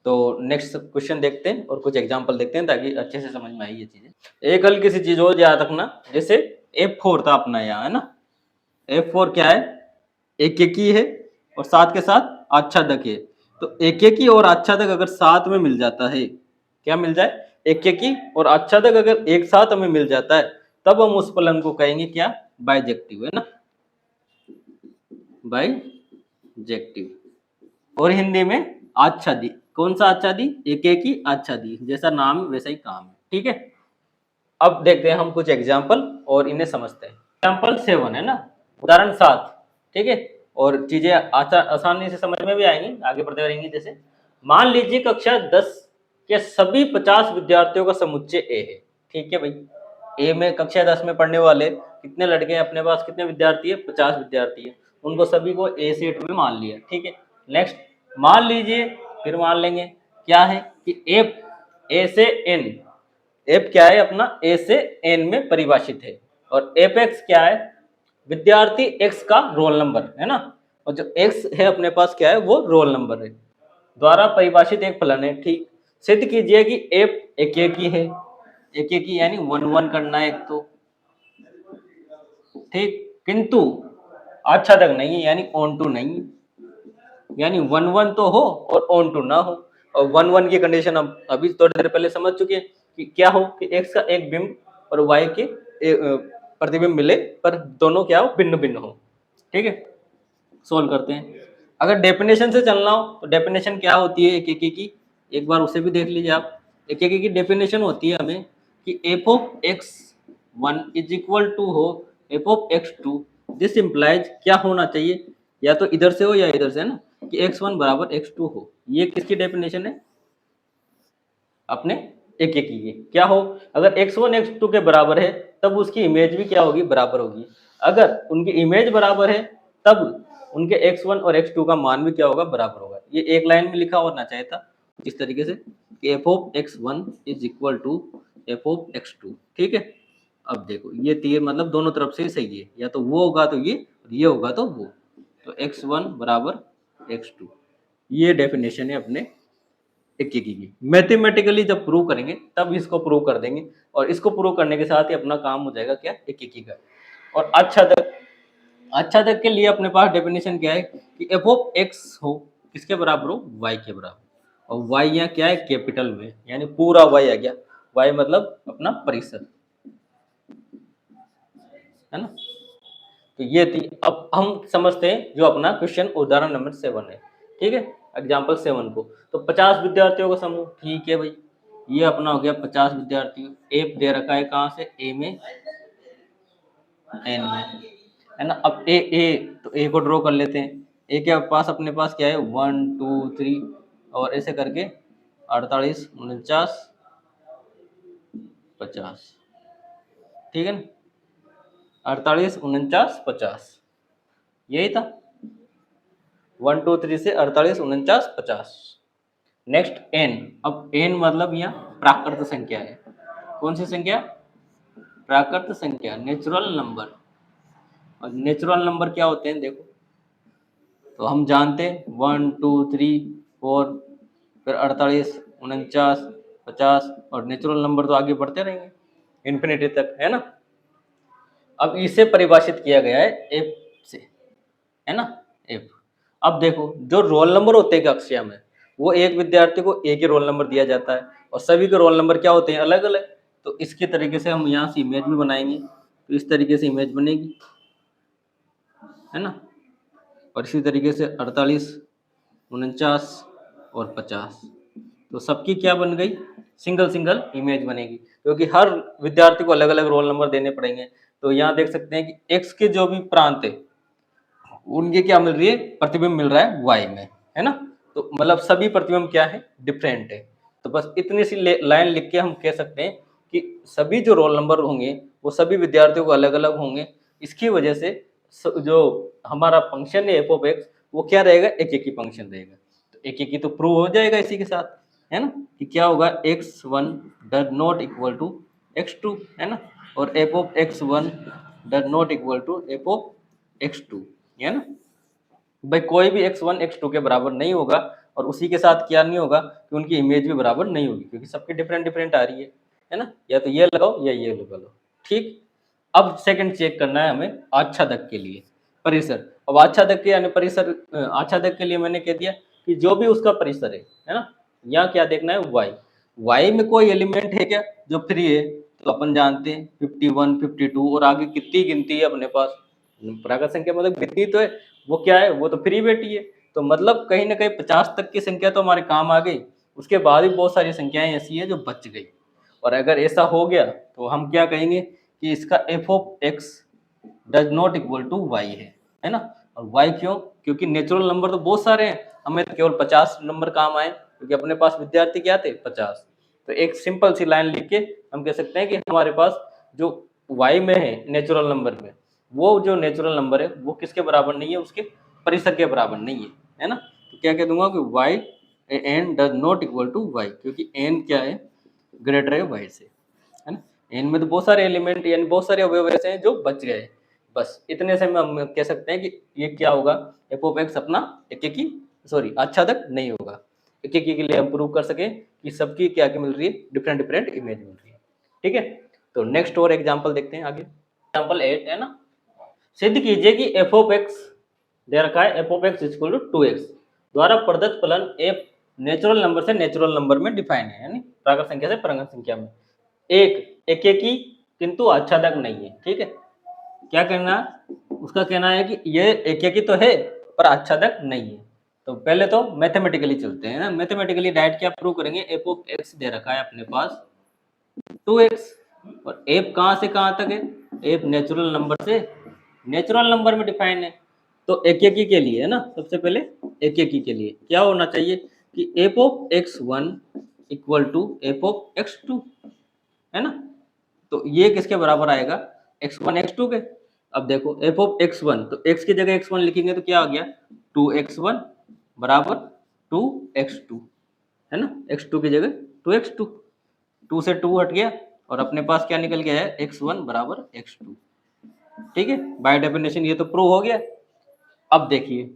[SPEAKER 1] तो नेक्स्ट क्वेश्चन देखते हैं और कुछ एग्जांपल देखते हैं ताकि अच्छे से समझ में आए ये चीजें। एक हल किसी चीज और याद रखना, जैसे F4 था अपना यहाँ, है ना। F4 क्या है, एकेकी है और साथ के साथ आच्छादक है। तो एकेकी और आच्छादक अगर साथ में मिल जाता है, क्या मिल जाए, एकेकी और आच्छादक अगर एक साथ हमें मिल जाता है, तब हम उस फलन को कहेंगे क्या, बाइजेक्टिव, है ना, बाइजेक्टिव। और हिंदी में आच्छादी। कौन सा आच्छादी, एकेकी आच्छादी, जैसा नाम वैसा ही काम है। ठीक है, अब देखते हैं हम कुछ एग्जाम्पल और इन्हें समझते हैं। एग्जाम्पल 7 है ना, उदाहरण 7। ठीक है, और चीजें आसानी से समझ में भी आएंगी, आगे बढ़ते रहेंगे। जैसे मान लीजिए कक्षा 10 के सभी 50 विद्यार्थियों का समुच्चय ए है। ठीक है भाई, ए में कक्षा 10 में पढ़ने वाले कितने लड़के हैं अपने पास, कितने विद्यार्थी है, 50 विद्यार्थी है, उनको सभी को ए सेट में मान लिया। ठीक है, नेक्स्ट मान लीजिए, फिर मान लेंगे क्या है कि एफ ए से एन, एफ क्या है अपना, ए से एन में परिभाषित है, और एफ एक्स क्या है, विद्यार्थी एक्स का रोल नंबर, है ना, और जो एक्स है अपने पास क्या है, वो रोल नंबर है, द्वारा परिभाषित एक फलन है। ठीक, सिद्ध कीजिए कि एफ एकेकी है, एकेकी यानी 1 1 करना है एक तो, ठीक, किंतु आच्छादक नहीं, यानी ऑन टू नहीं, यानी 1 1 तो हो और ऑन टू ना हो। और 1 1 की कंडीशन हम अभी थोड़ी देर पहले समझ चुके हैं कि क्या हो, कि x का एक बिंब और y के प्रतिबिंब मिले, पर दोनों क्या हो, भिन्न भिन्न हो। ठीक है, सोल्व करते हैं। अगर डेफिनेशन से चलना हो तो डेफिनेशन क्या होती है एकेकी की, एक बार उसे भी देख लीजिए आप। एकेकी की डेफिनेशन होती है हमें कि f of x 1 is equal to हो f of x 2। This implies क्या होना चाहिए, या तो इधर से हो या इधर से, है ना, कि x1 बराबर x2 हो। ये किसकी डेफिनेशन है, अपने एकेकी की। क्या हो, अगर x1 x2 के बराबर है तब उसकी इमेज भी क्या होगी, बराबर होगी। अगर उनकी इमेज बराबर है तब उनके x1 और x2 का मान भी क्या होगा, बराबर होगा। ये एक लाइन में लिखा होना चाहिए था इस तरीके से कि f of x1 is equal to f of x2। ठीक है, अब देखो ये तीर मतलब दोनों तरफ से सही है, या तो वो होगा तो ये होगा तो वो। तो x1 बराबर x2, ये डेफिनेशन है अपने एकेकी की। मैथमेटिकली जब प्रूव करेंगे तब इसको प्रूव कर देंगे, और इसको प्रूव करने के साथ ही अपना काम हो जाएगा क्या, एकेकी का। और आच्छादक के लिए अपने पास डेफिनेशन क्या है कि एफ ऑफ एक्स हो किसके बराबर हो, वाई के बराबर, और वाई यहाँ क्या है, कैपिटल में, यानी पूरा वाई आ गया। वाई मतलब अपना परिसर, है ना। तो ये थी। अब हम समझते हैं जो अपना क्वेश्चन उदाहरण नंबर 7 है। ठीक है, एग्जाम्पल 7 को, तो 50 विद्यार्थियों का समूह। ठीक है भाई, ये अपना हो गया 50 विद्यार्थियों। एफ दे रखा है कहाँ से, ए में एन में, है ना। अब ए तो ए को ड्रॉ कर लेते हैं। ए के पास अपने पास क्या है, 1 2 3 और ऐसे करके 48 49 50। ठीक है ना, 48 49 50, यही था 1 2 3 से 48 49 50। Next N. अब एन मतलब यहाँ प्राकृत संख्या है। कौन सी संख्या, प्राकृत संख्या, नेचुरल नंबर। और नेचुरल नंबर क्या होते हैं देखो, तो हम जानते हैं 1 2 3 4, फिर 48 49 50, और नेचुरल नंबर तो आगे बढ़ते रहेंगे इन्फिनिटी तक, है ना। अब इसे परिभाषित किया गया है एफ से, है ना, एफ। अब देखो जो रोल नंबर होते हैं कक्षा में, वो एक विद्यार्थी को एक ही रोल नंबर दिया जाता है, और सभी के रोल नंबर क्या होते हैं, अलग अलग। तो इसके तरीके से हम यहाँ से इमेज भी बनाएंगे, तो इस तरीके से इमेज बनेगी, है ना। और इसी तरीके से 48 49 और 50, तो सबकी क्या बन गई, सिंगल सिंगल इमेज बनेगी, क्योंकि हर विद्यार्थी को अलग अलग रोल नंबर देने पड़ेंगे। तो यहाँ देख सकते हैं कि एक्स के जो भी प्रांत है उनके क्या मिल रही है, प्रतिबिंब मिल रहा है वाई में, है ना। तो मतलब सभी प्रतिबिंब क्या है, डिफरेंट है। तो बस इतनी सी लाइन लिख के हम कह सकते हैं कि सभी जो रोल नंबर होंगे वो सभी विद्यार्थियों को अलग अलग होंगे। इसकी वजह से जो हमारा फंक्शन है एफ ऑफ एक्स, वो क्या रहेगा, एक एक ही फंक्शन रहेगा। तो एक एक ही तो प्रूव हो जाएगा इसी के साथ, है ना, कि क्या होगा, x1 does not equal to x2, है ना, और f of x1 does not equal to f of x2, है ना। भाई कोई भी x1 x2 के बराबर नहीं होगा, और उसी के साथ क्या नहीं होगा कि उनकी इमेज भी बराबर नहीं होगी, क्योंकि सबकी डिफरेंट डिफरेंट आ रही है ना। या तो ये लगाओ या ये लगा लो, ठीक। अब सेकंड चेक करना है हमें आच्छादक के लिए परिसर। अब आच्छादक के यानी परिसर, आच्छादक के लिए मैंने कह दिया कि जो भी उसका परिसर है ना। यहाँ क्या देखना है, वाई में कोई एलिमेंट है क्या जो फ्री है, तो अपन जानते हैं 51 52 और आगे कितनी गिनती है अपने पास, प्राकृत संख्या मतलब कितनी तो है, वो क्या है, वो तो फ्री बैठी है। तो मतलब कहीं ना कहीं 50 तक की संख्या तो हमारे काम आ गई, उसके बाद भी बहुत सारी संख्याएं ऐसी है जो बच गई। और अगर ऐसा हो गया तो हम क्या कहेंगे कि इसका f of x does not equal to y है ना। और वाई क्यों, क्योंकि नेचुरल नंबर तो बहुत सारे हैं, हमें तो केवल 50 नंबर काम आए, क्योंकि अपने पास विद्यार्थी क्या थे 50। तो एक सिंपल सी लाइन लिख के हम कह सकते हैं कि हमारे पास जो वाई में है नेचुरल नंबर में, वो जो नेचुरल नंबर है वो किसके बराबर नहीं है, उसके परिसर के बराबर नहीं है ना। तो क्या कह दूंगा कि y n does not equal to y, क्योंकि एन क्या है, ग्रेटर है वाई से, है ना। एन में तो बहुत सारे एलिमेंट यानी बहुत सारे अवयव ऐसे हैं जो बच गए। बस इतने से हम कह सकते हैं कि ये क्या होगा, एफ ऑफ एक्स अपना एकेकी सॉरी आच्छादक नहीं होगा। एकेकी के लिए हम प्रूव कर सके कि सबकी क्या क्या मिल रही है, डिफरेंट डिफरेंट इमेज मिल रही है, ठीक है। तो नेक्स्ट और एग्जांपल देखते हैं आगे। एग्जांपल 8 है ना, सिद्ध कीजिए कि एफ ऑफ एक्स दे रखा है, f of x equal to 2x द्वारा प्रदत्त फलन एफ नेचुरल नंबर से नेचुरल नंबर में डिफाइन है, यानी प्राकृत संख्या से प्राकृत संख्या में एक एकेकी किंतु आच्छादक नहीं है, ठीक है। क्या कहना, उसका कहना है कि ये एकेकी तो है पर आच्छादक नहीं है। तो पहले तो मैथमेटिकली चलते हैं ना, मैथमेटिकली डायरेक्ट क्या प्रूव करेंगे, एफ ऑफ एक्स दे रखा है अपने पास 2x, और एफ कहाँ से कहाँ तक है, एफ नेचुरल नंबर से नेचुरल नंबर में डिफाइन है। तो एकेकी के लिए है ना, सबसे पहले एकेकी के लिए क्या होना चाहिए कि f of x1 equal to f of x2, है ना। तो ये किसके बराबर आएगा, x1 x2 के। अब देखो एफ ऑफ x1, तो x की जगह x1 लिखेंगे तो क्या आ गया 2x1 बराबर 2x2, है ना। x2 की जगह 2x2, 2 से 2 हट गया और अपने पास क्या निकल गया है x1 बराबर x2, ठीक है। बाय डेफिनेशन ये तो प्रूव हो गया। अब देखिए,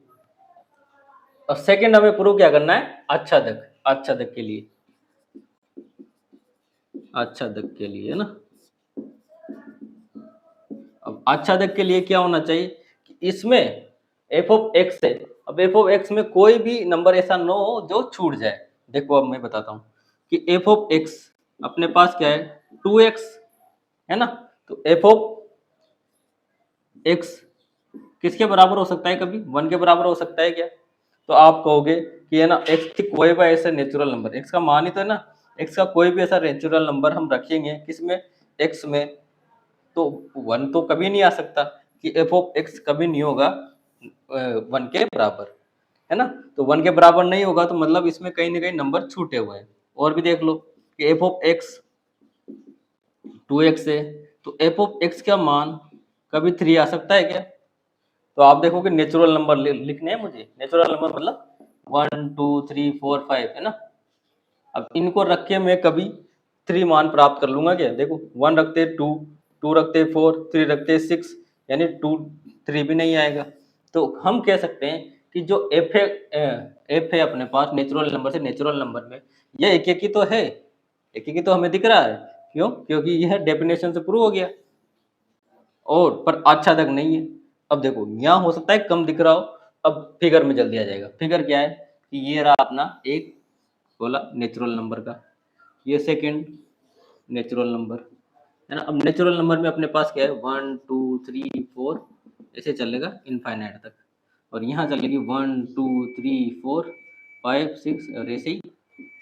[SPEAKER 1] और सेकंड हमें प्रूव क्या करना है, आच्छादक, आच्छादक के लिए, आच्छादक के लिए है ना। अब आच्छादक के लिए क्या होना चाहिए कि इसमें एफ ऑफ एक्स है, अब एफ ऑफ एक्स में कोई भी नंबर ऐसा न हो जो छूट जाए। देखो अब मैं बताता हूँ कि एफ ऑफ एक्स अपने पास क्या है 2x, है ना। तो एफ ऑफ एक्स किसके बराबर हो सकता है, कभी 1 के बराबर हो सकता है क्या। तो आप कहोगे कि है ना x की कोई भी ऐसा नेचुरल नंबर, x का मान ही तो है ना, x का कोई भी ऐसा नेचुरल नंबर हम रखेंगे किसमें, x में, तो 1 तो कभी नहीं आ सकता कि एफ ऑफ एक्स कभी नहीं होगा 1 के बराबर, है ना। तो 1 के बराबर नहीं होगा तो मतलब इसमें कहीं ना कहीं नंबर छूटे हुए हैं। और भी देख लो कि एफ ऑफ एक्स 2x है, तो एफ ऑफ एक्स का मान कभी 3 आ सकता है क्या। तो आप देखो कि नेचुरल नंबर लिखने हैं मुझे, नेचुरल नंबर मतलब 1 2 3 4 5, है ना। अब इनको रख के मैं कभी 3 मान प्राप्त कर लूंगा क्या, देखो 1 रखते 2, 2 रखते 4, 3 रखते 6, यानी 2 3 भी नहीं आएगा। तो हम कह सकते हैं कि जो एफ है अपने पास नेचुरल नंबर से नेचुरल नंबर में, यह एक एक ही तो है, एक एक ही तो हमें दिख रहा है, क्यों, क्योंकि यह डेफिनेशन से प्रूव हो गया, और पर आच्छादक नहीं है। अब देखो यहाँ हो सकता है कम दिख रहा हो, अब फिगर में जल्दी आ जाएगा। फिगर क्या है कि ये रहा अपना एक बोला नेचुरल नंबर का, ये सेकंड नेचुरल नंबर, है ना। अब नेचुरल नंबर में अपने पास क्या है 1 2 3 4 ऐसे चलेगा इनफाइनाइट तक, और यहाँ चलेगी 1 2 3 4 5 6 और ऐसे ही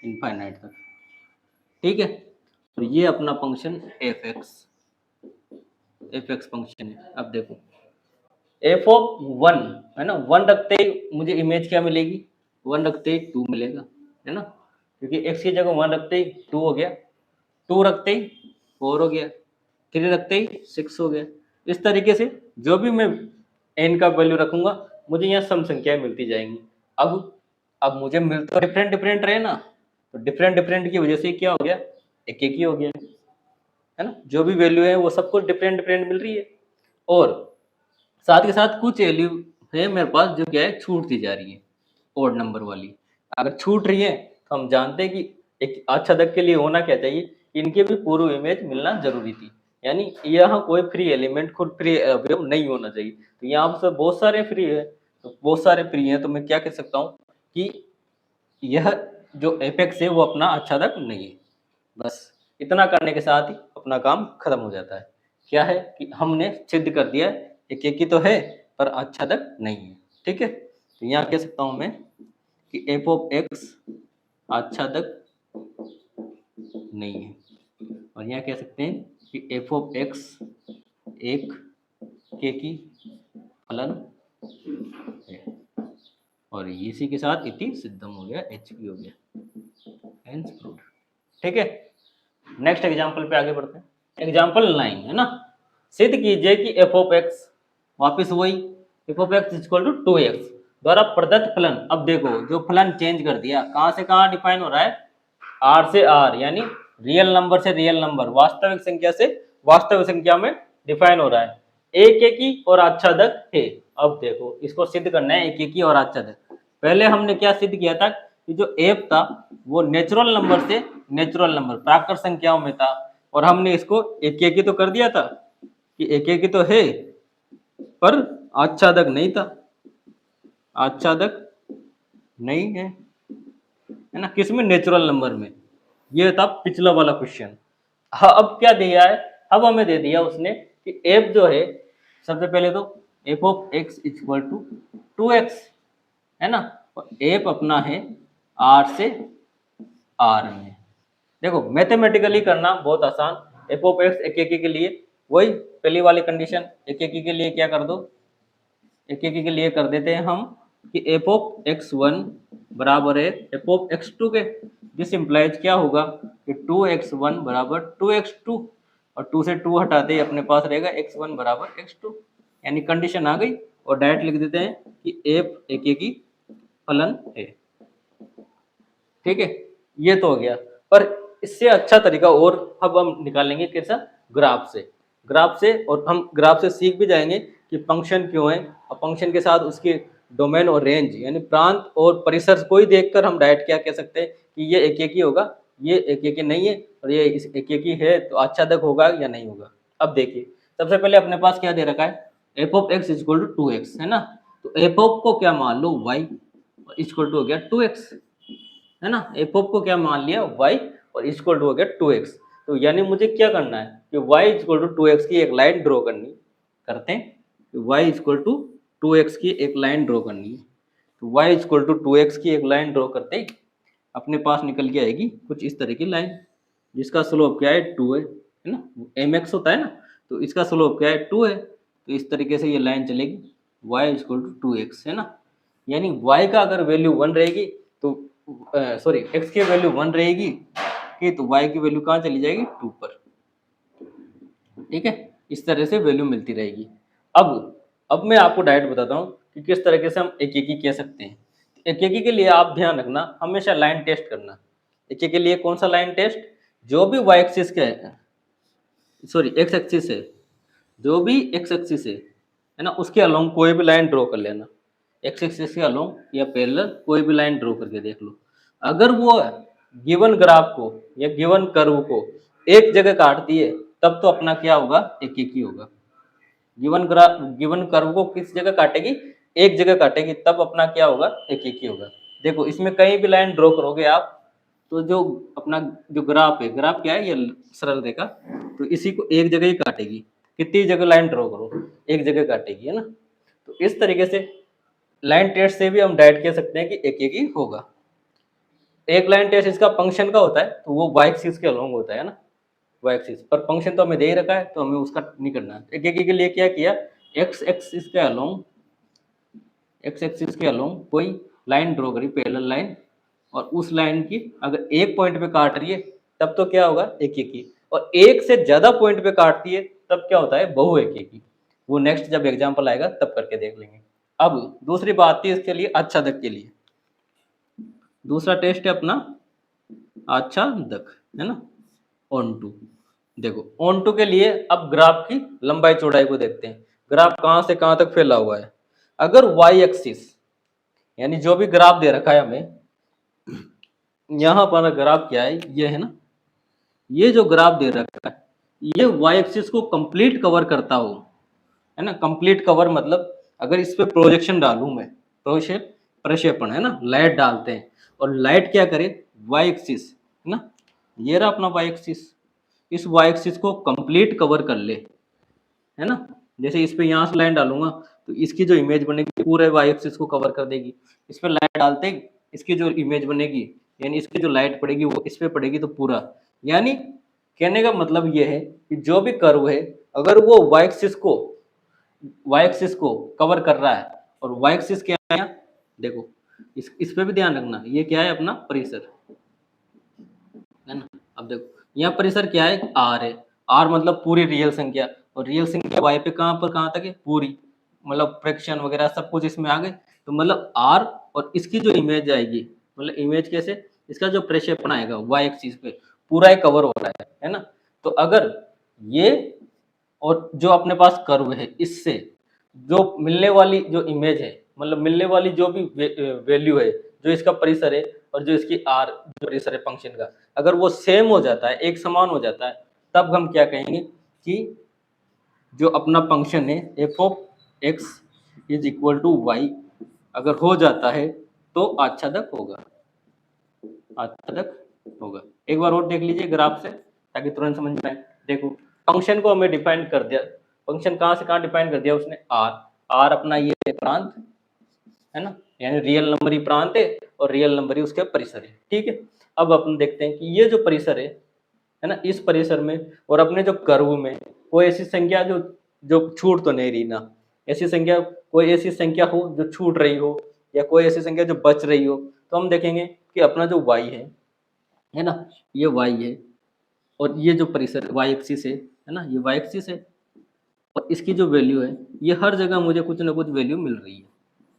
[SPEAKER 1] इनफाइनाइट तक, ठीक है। और ये अपना फंक्शन एफ एक्स फंक्शन है। अब देखो एफ ऑफ 1, है ना, 1 रखते ही मुझे इमेज क्या मिलेगी, 1 रखते ही 2 मिलेगा, है ना, क्योंकि x की जगह 1 रखते ही 2 हो गया, 2 रखते ही 4 हो गया, 3 रखते ही 6 हो गया। इस तरीके से जो भी मैं n का वैल्यू रखूंगा मुझे यहाँ सम संख्याएं मिलती जाएंगी। अब मुझे मिल तो डिफरेंट डिफरेंट रहे ना, तो डिफरेंट डिफरेंट की वजह से क्या हो गया, एक ही हो गया, है ना। जो भी वैल्यू है वो सब कुछ डिफरेंट डिफरेंट मिल रही है। और साथ के साथ कुछ वैल्यू है मेरे पास जो क्या है छूटती जा रही है, ओड नंबर वाली। अगर छूट रही है तो हम जानते हैं कि एक आच्छादक के लिए होना क्या चाहिए, इनके भी पूर्व इमेज मिलना जरूरी थी। यानी यहाँ कोई फ्री एलिमेंट खुद फ्री अवयव नहीं होना चाहिए। तो यहाँ पर बहुत सारे फ्री है, तो बहुत सारे फ्री है, तो मैं क्या कह सकता हूँ कि यह जो एपेक्स है वो अपना आच्छादक नहीं है। बस इतना करने के साथ ही अपना काम खत्म हो जाता है। क्या है कि हमने सिद्ध कर दिया एक एक ही तो है पर आच्छादक नहीं है। ठीक है, तो यहाँ कह सकता हूँ मैं कि एफ ऑफ एक्स आच्छादक नहीं है, और यहाँ कह सकते हैं कि एफ ऑफ एक्स एक के की फलन है, और इसी के साथ इति सिद्धम हो गया, एच पी हो गया, हेंस प्रूव्ड। ठीक है, नेक्स्ट एग्जांपल पे आगे बढ़ते हैं। एग्जांपल 9 है ना, सिद्ध कीजिए कि एफ ऑफ एक्स, वापिस वही f of x equal to 2x द्वारा प्रदत्त फलन। अब देखो जो फलन चेंज कर दिया, कहां से कहां डिफाइन हो रहा है, आर से आर, यानी रियल नंबर से रियल नंबर, वास्तविक संख्या से वास्तविक संख्या में डिफाइन हो रहा है। एक एक ही और आच्छादक है। अब देखो इसको सिद्ध करना है एक एक ही और आच्छादक। पहले हमने क्या सिद्ध किया था कि जो एफ था वो नेचुरल नंबर से नेचुरल नंबर प्राकृत संख्याओं में था, और हमने इसको एक एक ही तो कर दिया था कि एक एक ही तो है पर आच्छादक नहीं था, आच्छादक नहीं है ना, किसमें, नेचुरल नंबर में। ये था पिछला वाला क्वेश्चन। हाँ, अब क्या दिया है, अब हमें दे दिया उसने कि एफ जो है, सबसे पहले तो f of x equal to 2x है ना, और एफ अपना है आर से आर में। देखो मैथमेटिकली करना बहुत आसान। एफ ऑफ एक्स एक एक के लिए वही पहली वाली कंडीशन, एक एक के लिए क्या कर दो, एक एक के लिए कर देते हैं हम कि एफ ऑफ एक्स वन बराबर है एफ ऑफ एक्स टू के। दिस इम्प्लाइज क्या होगा कि 2x1 बराबर 2x2, और 2 से 2 हटाते ही अपने पास रहेगा x1 बराबर x2, यानी कंडीशन आ गई। और डायरेक्ट लिख देते हैं कि एफ एक एक ही फलन है। ठीक है, ये तो हो गया। पर इससे अच्छा तरीका और अब हम निकालेंगे कैसा, ग्राफ से। ग्राफ से, और हम ग्राफ से सीख भी जाएंगे कि फंक्शन क्यों है, और फंक्शन के साथ उसके डोमेन और रेंज यानी प्रांत और परिसर को ही देखकर हम डायरेक्ट क्या कह सकते हैं कि ये एक एक ही होगा, ये एक एक ही नहीं है, और ये इस एक एक ही है, तो आच्छादक होगा या नहीं होगा। अब देखिए सबसे पहले अपने पास क्या दे रखा है, f of x equal to 2x है ना, तो एफ ऑफ को क्या मान लो y इक्वल टू हो गया 2x है ना, एफ ऑफ को क्या मान लिया y और इक्वल टू हो गया 2x। तो यानी मुझे क्या करना है कि y इक्वल टू 2x की एक लाइन ड्रॉ करनी, करते हैं y इक्वल टू 2x की एक लाइन ड्रॉ करनी है। तो y इक्वल टू 2x की एक लाइन ड्रॉ करते ही अपने पास निकल के आएगी कुछ इस तरह की लाइन, जिसका स्लोप क्या है 2 है ना, mx होता है ना, तो इसका स्लोप क्या है 2 है। तो इस तरीके से ये लाइन चलेगी y इक्वल टू 2x है ना, यानी y का अगर वैल्यू 1 रहेगी तो सॉरी x की वैल्यू 1 रहेगी कि तो y की वैल्यू कहाँ चली जाएगी 2 पर। ठीक है, इस तरह से वैल्यू मिलती रहेगी। अब मैं आपको डायरेक्ट बताता हूँ कि किस तरीके से हम एक एक ही कह सकते हैं। एक एक ही के लिए आप ध्यान रखना, हमेशा लाइन टेस्ट करना। एक एक के लिए कौन सा लाइन टेस्ट, जो भी y एक्सिस का है, सॉरी x एक्सिस है, जो भी x एक्सिस है ना, उसके अलोंग कोई भी लाइन ड्रॉ कर लेना। x एक्सिस के अलोंग या पैरेलल कोई भी लाइन ड्रॉ करके देख लो। अगर वो गिवन ग्राफ को या गिवन कर्व को एक जगह काटती है तब तो अपना क्या होगा, एक एक ही होगा। गिवन कर्व को किस जगह काटेगी, एक जगह काटेगी, तब अपना क्या होगा, एक एक ही होगा। देखो इसमें कहीं भी लाइन ड्रॉ करोगे आप तो जो अपना जो ग्राफ है, ग्राफ क्या है, ये सरल रेखा, तो इसी को एक जगह ही काटेगी। कितनी जगह लाइन ड्रॉ करो, एक जगह काटेगी है ना। तो इस तरीके से लाइन टेस्ट से भी हम डायरेक्ट कह सकते हैं कि एक एक ही होगा। एक लाइन टेस्ट इसका फंक्शन का होता है तो वो y एक्सिस के अलोंग होता है ना, y एक्सिस पर फंक्शन तो हमें दे ही रखा है तो हमें उसका नहीं करना है। एक एक के लिए क्या किया, x एक्सिस के अलोंग, x एक्सिस के अलोंग कोई लाइन ड्रॉ करी, पैरेलल लाइन, और उस लाइन की अगर एक पॉइंट पे काट रही है तब तो क्या होगा, एक एक ही, और एक से ज्यादा पॉइंट पे काटती है तब क्या होता है, बहु एक एक ही। वो नेक्स्ट जब एग्जाम्पल आएगा तब करके देख लेंगे। अब दूसरी बात थी इसके लिए आच्छादक के लिए। दूसरा टेस्ट है अपना आच्छादक है ना, ऑन टू। देखो ऑन टू के लिए अब ग्राफ की लंबाई चौड़ाई को देखते हैं। ग्राफ कहाँ से कहाँ तक फैला हुआ है। अगर वाई एक्सिस यानी जो भी ग्राफ दे रखा है हमें, यहाँ पर ग्राफ क्या है, ये है ना, ये जो ग्राफ दे रखा है ये वाई एक्सिस को कंप्लीट कवर करता हो, है ना। कंप्लीट कवर मतलब अगर इस पे प्रोजेक्शन डालूं मैं, प्रक्षेपण है ना, लाइट डालते हैं और लाइट क्या करे, वाई एक्सिस है ना, ये रहा अपना वाई एक्सिस, इस वाई एक्सिस को कंप्लीट कवर कर ले, है ना। जैसे इस पे यहाँ से लाइन डालूंगा तो इसकी जो इमेज बनेगी पूरे वाई एक्सिस को कवर कर देगी। इस पे लाइट डालते ही इसकी जो इमेज बनेगी यानी इसकी जो लाइट पड़ेगी वो इस पे पड़ेगी तो पूरा, यानी कहने का मतलब ये है कि जो भी कर्व है अगर वो वाई एक्सिस को कवर कर रहा है, और वाई एक्सिस क्या है, देखो इस पे भी ध्यान रखना, ये क्या है अपना परिसर, है ना। अब देखो यहाँ परिसर क्या है, आर है, आर मतलब पूरी रियल संख्या, और रियल संख्या वाई पे कहाँ पर कहाँ तक है, पूरी, मतलब फ्रैक्शन वगैरह सब कुछ इसमें आ गए, तो मतलब आर और इसकी जो इमेज आएगी, मतलब इमेज कैसे, इसका जो प्रक्षेपण आएगा वाई एक्सिस पे पूरा ही कवर हो रहा है ना। तो अगर ये और जो अपने पास कर्व है इससे जो मिलने वाली जो इमेज है, मतलब मिलने वाली जो भी वैल्यू है, जो इसका परिसर है और जो इसकी आर जो परिसर है फंक्शन का, अगर वो सेम हो जाता है, एक समान हो जाता है, तब हम क्या कहेंगे कि जो अपना फंक्शन है f of x is equal to y अगर हो जाता है तो आच्छादक होगा, आच्छादक होगा। एक बार और देख लीजिए ग्राफ से ताकि तुरंत समझ में आए। देखो फंक्शन को हमें डिफाइन कर दिया, फंक्शन कहाँ से कहाँ डिफाइन कर दिया उसने, आर, आर अपना ये प्रांत है ना, यानी रियल नंबर ही प्रांत है और रियल नंबर ही उसके परिसर है, ठीक है। अब अपन देखते हैं कि ये जो परिसर है ना, इस परिसर में और अपने जो कर्व में कोई ऐसी संख्या जो जो छूट तो नहीं रही ना, ऐसी संख्या, कोई ऐसी संख्या हो जो छूट रही हो या कोई ऐसी संख्या जो बच रही हो, तो हम देखेंगे कि अपना जो y है ना, ये y है और ये जो परिसर y एक्सिस है ना, ये y एक्सिस है और इसकी जो वैल्यू है ये हर जगह मुझे कुछ ना कुछ वैल्यू मिल रही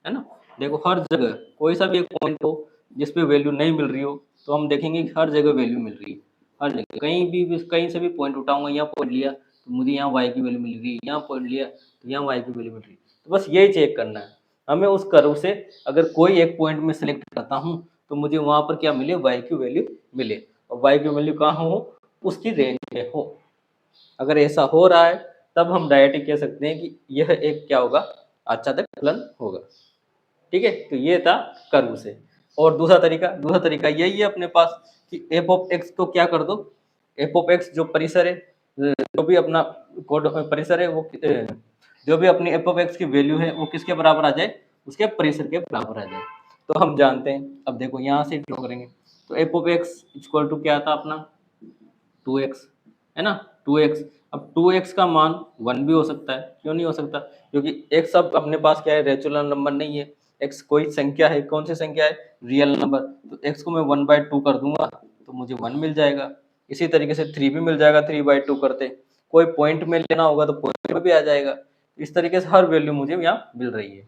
[SPEAKER 1] है ना। देखो हर जगह कोई सा भी एक पॉइंट हो जिस पे वैल्यू नहीं मिल रही हो तो हम देखेंगे कि हर जगह वैल्यू मिल रही है, हर जगह कहीं से भी पॉइंट उठाऊंगा, यहाँ पॉइंट लिया तो मुझे यहाँ y की वैल्यू मिल रही है, यहाँ पॉइंट लिया तो यहाँ y की वैल्यू मिल रही है। तो बस यही चेक करना है हमें उस कर्व से, अगर कोई एक पॉइंट में सिलेक्ट करता हूँ तो मुझे वहां पर क्या मिले, y की वैल्यू मिले, और y की वैल्यू कहाँ हो, उसकी रेंज में हो। अगर ऐसा हो रहा है तब हम डायरेक्ट कह सकते हैं कि यह एक क्या होगा, आच्छादक फलन होगा, ठीक है। तो ये था कर्व से। और दूसरा तरीका यही है अपने पास कि एफ ऑफ एक्स को क्या कर दो, एफ ऑफ एक्स जो परिसर है, जो भी अपना कोड परिसर है वो जो भी अपनी एफ ऑफ एक्स की वैल्यू है वो किसके बराबर आ जाए, उसके परिसर के बराबर आ जाए। तो हम जानते हैं, अब देखो यहाँ से ड्रॉ करेंगे तो f of x equal to क्या था अपना 2x, है ना, 2x। अब 2x का मान 1 भी हो सकता है, क्यों नहीं हो सकता, क्योंकि x अब अपने पास क्या है, रेचुलर नंबर नहीं है, x कोई संख्या है, कौन सी संख्या है, रियल नंबर। तो x को मैं 1/2 कर दूंगा तो मुझे 1 मिल जाएगा। इसी तरीके से 3 भी मिल जाएगा, 3/2 करते, कोई पॉइंट में लेना होगा तो पॉइंट में भी आ जाएगा। इस तरीके से हर वैल्यू मुझे यहाँ मिल रही है।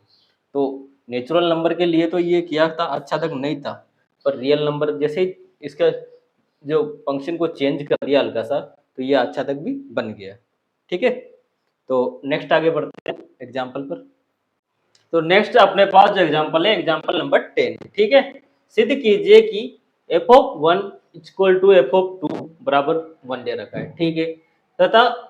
[SPEAKER 1] तो नेचुरल नंबर के लिए तो ये किया था, अच्छा तक नहीं था, पर रियल नंबर जैसे ही इसका जो फंक्शन को चेंज कर दिया हल्का सा तो ये अच्छा तक भी बन गया, ठीक है। तो नेक्स्ट आगे बढ़ते हैं एग्जाम्पल पर। तो नेक्स्ट अपने पास जो एग्जाम्पल है एग्जाम्पल नंबर 10, ठीक है। सिद्ध कीजिए कि f of 1 equal to f of 2 बराबर 1 दे रखा है, ठीक है, तथा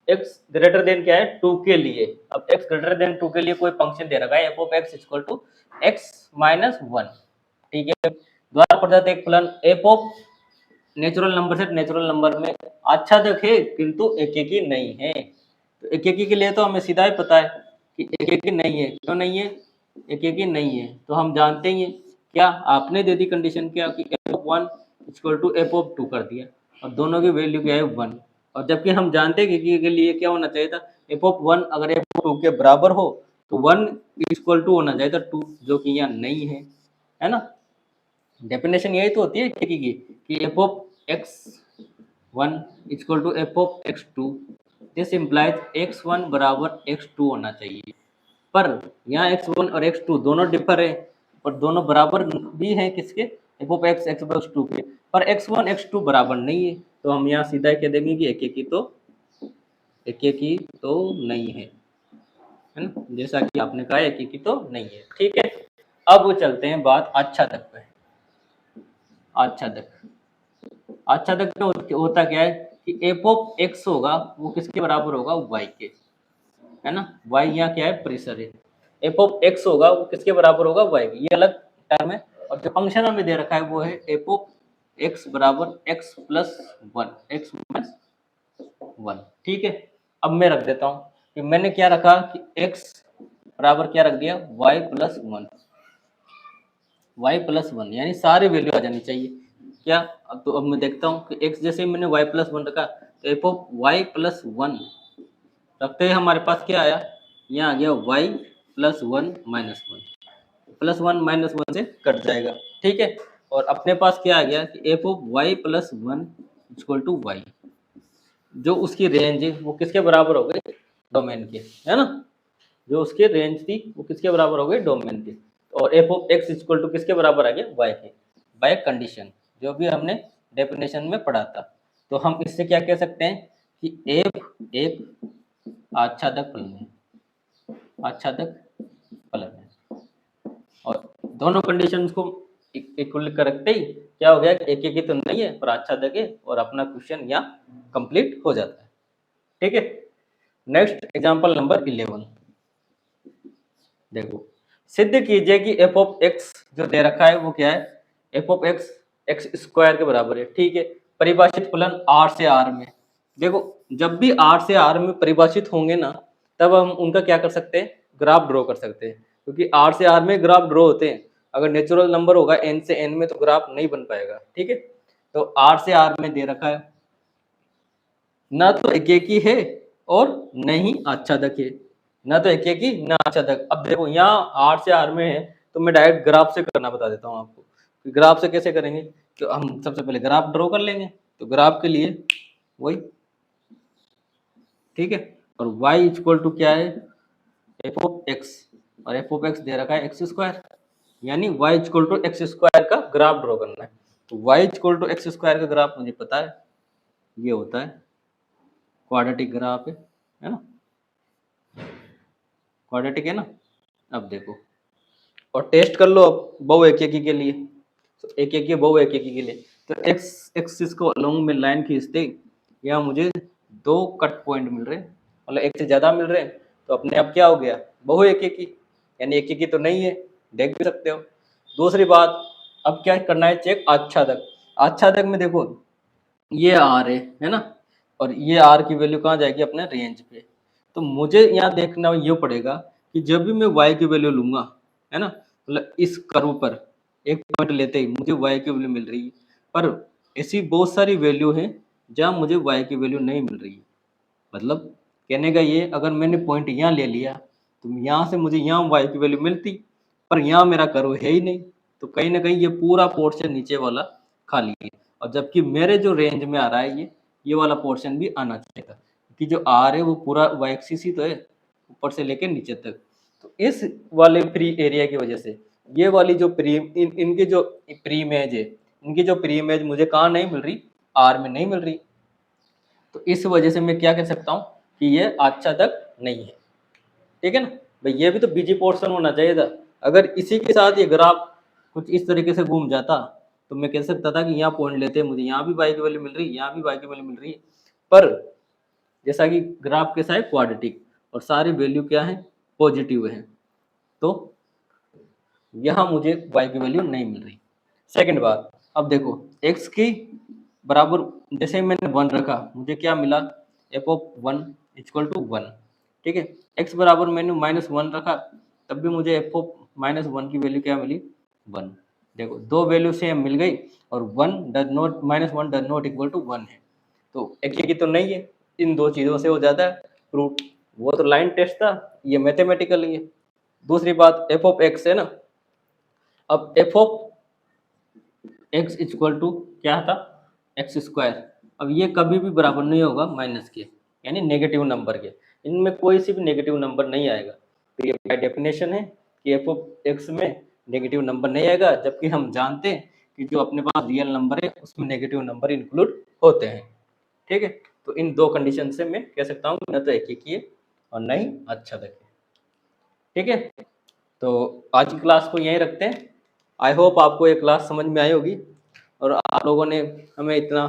[SPEAKER 1] एक्स ग्रेटर देन क्या है 2 के लिए, अब एक्स ग्रेटर देन 2 के लिए कोई फंक्शन दे रखा है f of x equal to x minus 1, ठीक है। द्वारा प्रदत्त एक फलन एफ ऑफ नेचुरल नंबर से नेचुरल नंबर में आच्छादक है किंतु एकेकी नहीं है। तो एकेकी के लिए तो हमें सीधा ही पता है कि एकेकी नहीं है, क्यों नहीं है, एकेकी नहीं है तो हम जानते ही हैं, क्या आपने दे दी कंडीशन क्या कि f of 1 equal to f of 2 कर दिया और दोनों की वैल्यू क्या है 1, और जबकि हम जानते हैं कि के लिए क्या होना चाहिए था, एफ ऑफ 1 अगर एफ ऑफ 2 के बराबर हो तो 1 इक्वल टू होना चाहिए था 2, जो कि यहाँ नहीं है ना। डेफिनेशन यही तो होती है की कि f of x1 equal to f of x2, this implies x1 बराबर x2 होना चाहिए, पर यहाँ x1 और x2 दोनों डिफर है और दोनों बराबर भी हैं किसके, F of x x plus 2 के, पर x1 x2 बराबर नहीं है, तो हम यहाँ सीधा कह देंगे कि एक ही तो नहीं है। है ना, जैसा कि आपने कहा एक ही तो नहीं है। ठीक है, अब चलते हैं बात आच्छादक पे। आच्छादक, आच्छादक में होता क्या है कि एफ ऑफ एक्स होगा वो किसके बराबर होगा, वाई के, है ना। वाई यहाँ क्या है, प्रेशर है। एफ ऑफ एक्स होगा वो किसके बराबर होगा, वाई के, ये अलग टर्म है। और जो फंक्शन हमें दे रखा है वो है एफ ऑफ एक्स बराबर x plus one, x minus one. ठीक है, अब मैं रख देता हूँ कि मैंने क्या रखा कि x बराबर क्या रख दिया, y plus one, y plus one, यानी सारी वैल्यू आ जानी चाहिए क्या। अब मैं देखता हूँ कि x जैसे मैंने y प्लस वन रखा तो f of y plus one रखते हैं हमारे पास क्या आया, यहाँ आ गया y plus one minus one, plus one minus one से कट जाएगा। ठीक है, और अपने पास क्या आ गया कि f of y plus one equal to y, जो उसकी रेंज है वो किसके बराबर हो गई, डोमेन के, है ना। जो उसकी रेंज थी वो किसके बराबर हो गई, डोमेन के। और f of x equal to किसके बराबर आ गया, वाई के, बाय कंडीशन, जो भी हमने डेफिनेशन में पढ़ा था। तो हम इससे क्या कह सकते हैं कि एफ एक आच्छादक फलन है, आच्छादक फलन है। और दोनों कंडीशंस को इक्वल कर रखते ही क्या हो गया कि एक ही तो नहीं है पर आच्छादक है, और अपना क्वेश्चन यहाँ कंप्लीट हो जाता है। ठीक है, नेक्स्ट एग्जांपल नंबर 11 देखो, सिद्ध कीजिए कि एफ ऑफ एक्स जो दे रखा है वो क्या है, f of x x square के बराबर है। ठीक है, परिभाषित फलन आर से आर में, देखो जब भी आर से आर में परिभाषित होंगे ना तब हम उनका क्या कर सकते हैं, ग्राफ ड्रॉ कर सकते हैं, क्योंकि आर से आर में ग्राफ ड्रॉ होते हैं। अगर नेचुरल नंबर होगा एन से एन में तो ग्राफ नहीं बन पाएगा। ठीक है, तो आर से आर में दे रखा है, ना तो एक ही है और न ही आच्छादक है, ना तो एक ही ना आच्छादक। अब देखो यहाँ आर से आर में है तो मैं डायरेक्ट ग्राफ से करना बता देता हूँ आपको। ग्राफ से कैसे करेंगे, तो हम सबसे पहले ग्राफ ड्रॉ कर लेंगे। तो ग्राफ के लिए वही, ठीक है, और y इक्वल टू क्या है, एफ ऑफ एक्स, और एफ ऑफ एक्स दे रखा है एक्स स्क्वायर, यानी y equal to x square का ग्राफ ड्रॉ करना है। तो y equal to x square का ग्राफ मुझे पता है, ये होता है क्वाड्रेटिक ग्राफ है ना, क्वाड्रेटिक है ना। अब देखो और टेस्ट कर लो अब बहु एकेकी के लिए, तो एक एक बहु एकेकी के लिए तो एक्स एक्सिस को अलोंग में लाइन खींचते यहाँ मुझे दो कट पॉइंट मिल रहे हैं, मतलब एक से ज्यादा मिल रहे हैं, तो अपने आप क्या हो गया, बहु एकेकी, यानी एकेकी तो नहीं है, देख भी सकते हो। दूसरी बात, अब क्या करना है चेक आच्छादक। आच्छादक में देखो ये आर है ना, और ये आर की वैल्यू कहाँ जाएगी, अपने रेंज पे। तो मुझे यहाँ देखना ये पड़ेगा कि जब भी मैं y की वैल्यू लूंगा, है ना, मतलब इस कर्व पर एक पॉइंट लेते ही मुझे y की वैल्यू मिल रही है, पर ऐसी बहुत सारी वैल्यू है जहाँ मुझे y की वैल्यू नहीं मिल रही है। मतलब कहने का ये, अगर मैंने पॉइंट यहाँ ले लिया तो यहाँ से मुझे यहाँ y की वैल्यू मिलती, पर यहाँ मेरा कर्व है ही नहीं, तो कहीं ना कहीं ये पूरा पोर्शन नीचे वाला खाली है। और जबकि मेरे जो रेंज में आ रहा है ये वाला पोर्शन भी आना चाहिए था, कि जो आर है वो पूरा y एक्सिस ही तो है, ऊपर से लेके नीचे तक। तो इस वाले फ्री एरिया की वजह से ये वाली जो इनकी जो प्री इमेज है, इनकी जो प्री इमेज मुझे कहाँ नहीं मिल रही, आर में नहीं मिल रही। तो इस वजह से मैं क्या कह सकता हूँ कि ये आच्छादक नहीं है। ठीक है ना भाई, ये भी तो बीजी पोर्शन होना चाहिए था। अगर इसी के साथ ये ग्राफ कुछ इस तरीके से घूम जाता तो मैं कह सकता था कि यहाँ पॉइंट लेते हैं, मुझे यहाँ भी y की वैल्यू मिल रही है, यहाँ भी y की वैल्यू मिल रही है। पर जैसा कि ग्राफ के साथ क्वाड्रेटिक और सारी वैल्यू क्या है, पॉजिटिव है, तो यहाँ मुझे y की वैल्यू नहीं मिल रही। सेकंड बात, अब देखो x की बराबर जैसे मैंने वन रखा, मुझे क्या मिला, f of one equal to one. ठीक है, x बराबर मैंने माइनस वन रखा, तब भी मुझे एफ ऑफ माइनस वन की वैल्यू क्या मिली, वन। देखो दो वैल्यू सेम मिल गई, और one does not, minus one does not equal to one है, तो एक की तो नहीं है। इन दो चीज़ों से हो जाता है प्रूफ, वो तो लाइन टेस्ट था, ये मैथमेटिकल है। दूसरी बात, एफ ऑफ एक्स है ना, अब f of x equal to क्या था, एक्स स्क्वायर। अब ये कभी भी बराबर नहीं होगा माइनस के, यानी नेगेटिव नंबर के, इनमें कोई सी भी नेगेटिव नंबर नहीं आएगा। तो ये बाय डेफिनेशन है कि एफ ऑफ एक्स में नेगेटिव नंबर नहीं आएगा, जबकि हम जानते हैं कि जो अपने पास रियल नंबर है उसमें नेगेटिव नंबर इंक्लूड होते हैं। ठीक है, तो इन दो कंडीशन से मैं कह सकता हूँ न तो एक ही है और न ही आच्छादक है। ठीक है, तो आज की क्लास को यहीं रखते हैं। आई होप आपको ये क्लास समझ में आई होगी और आप लोगों ने हमें इतना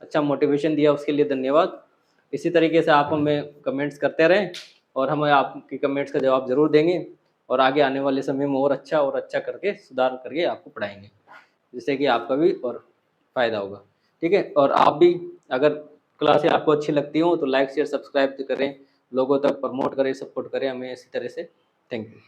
[SPEAKER 1] अच्छा मोटिवेशन दिया, उसके लिए धन्यवाद। इसी तरीके से आप हमें कमेंट्स करते रहें और हम आपकी कमेंट्स का जवाब ज़रूर देंगे और आगे आने वाले समय में और अच्छा करके सुधार करके आपको पढ़ाएंगे, जिससे कि आपका भी और फ़ायदा होगा। ठीक है, और आप भी अगर क्लासें आपको अच्छी लगती हो तो लाइक शेयर सब्सक्राइब करें, लोगों तक प्रमोट करें, सपोर्ट करें हमें इसी तरह से। Thank you.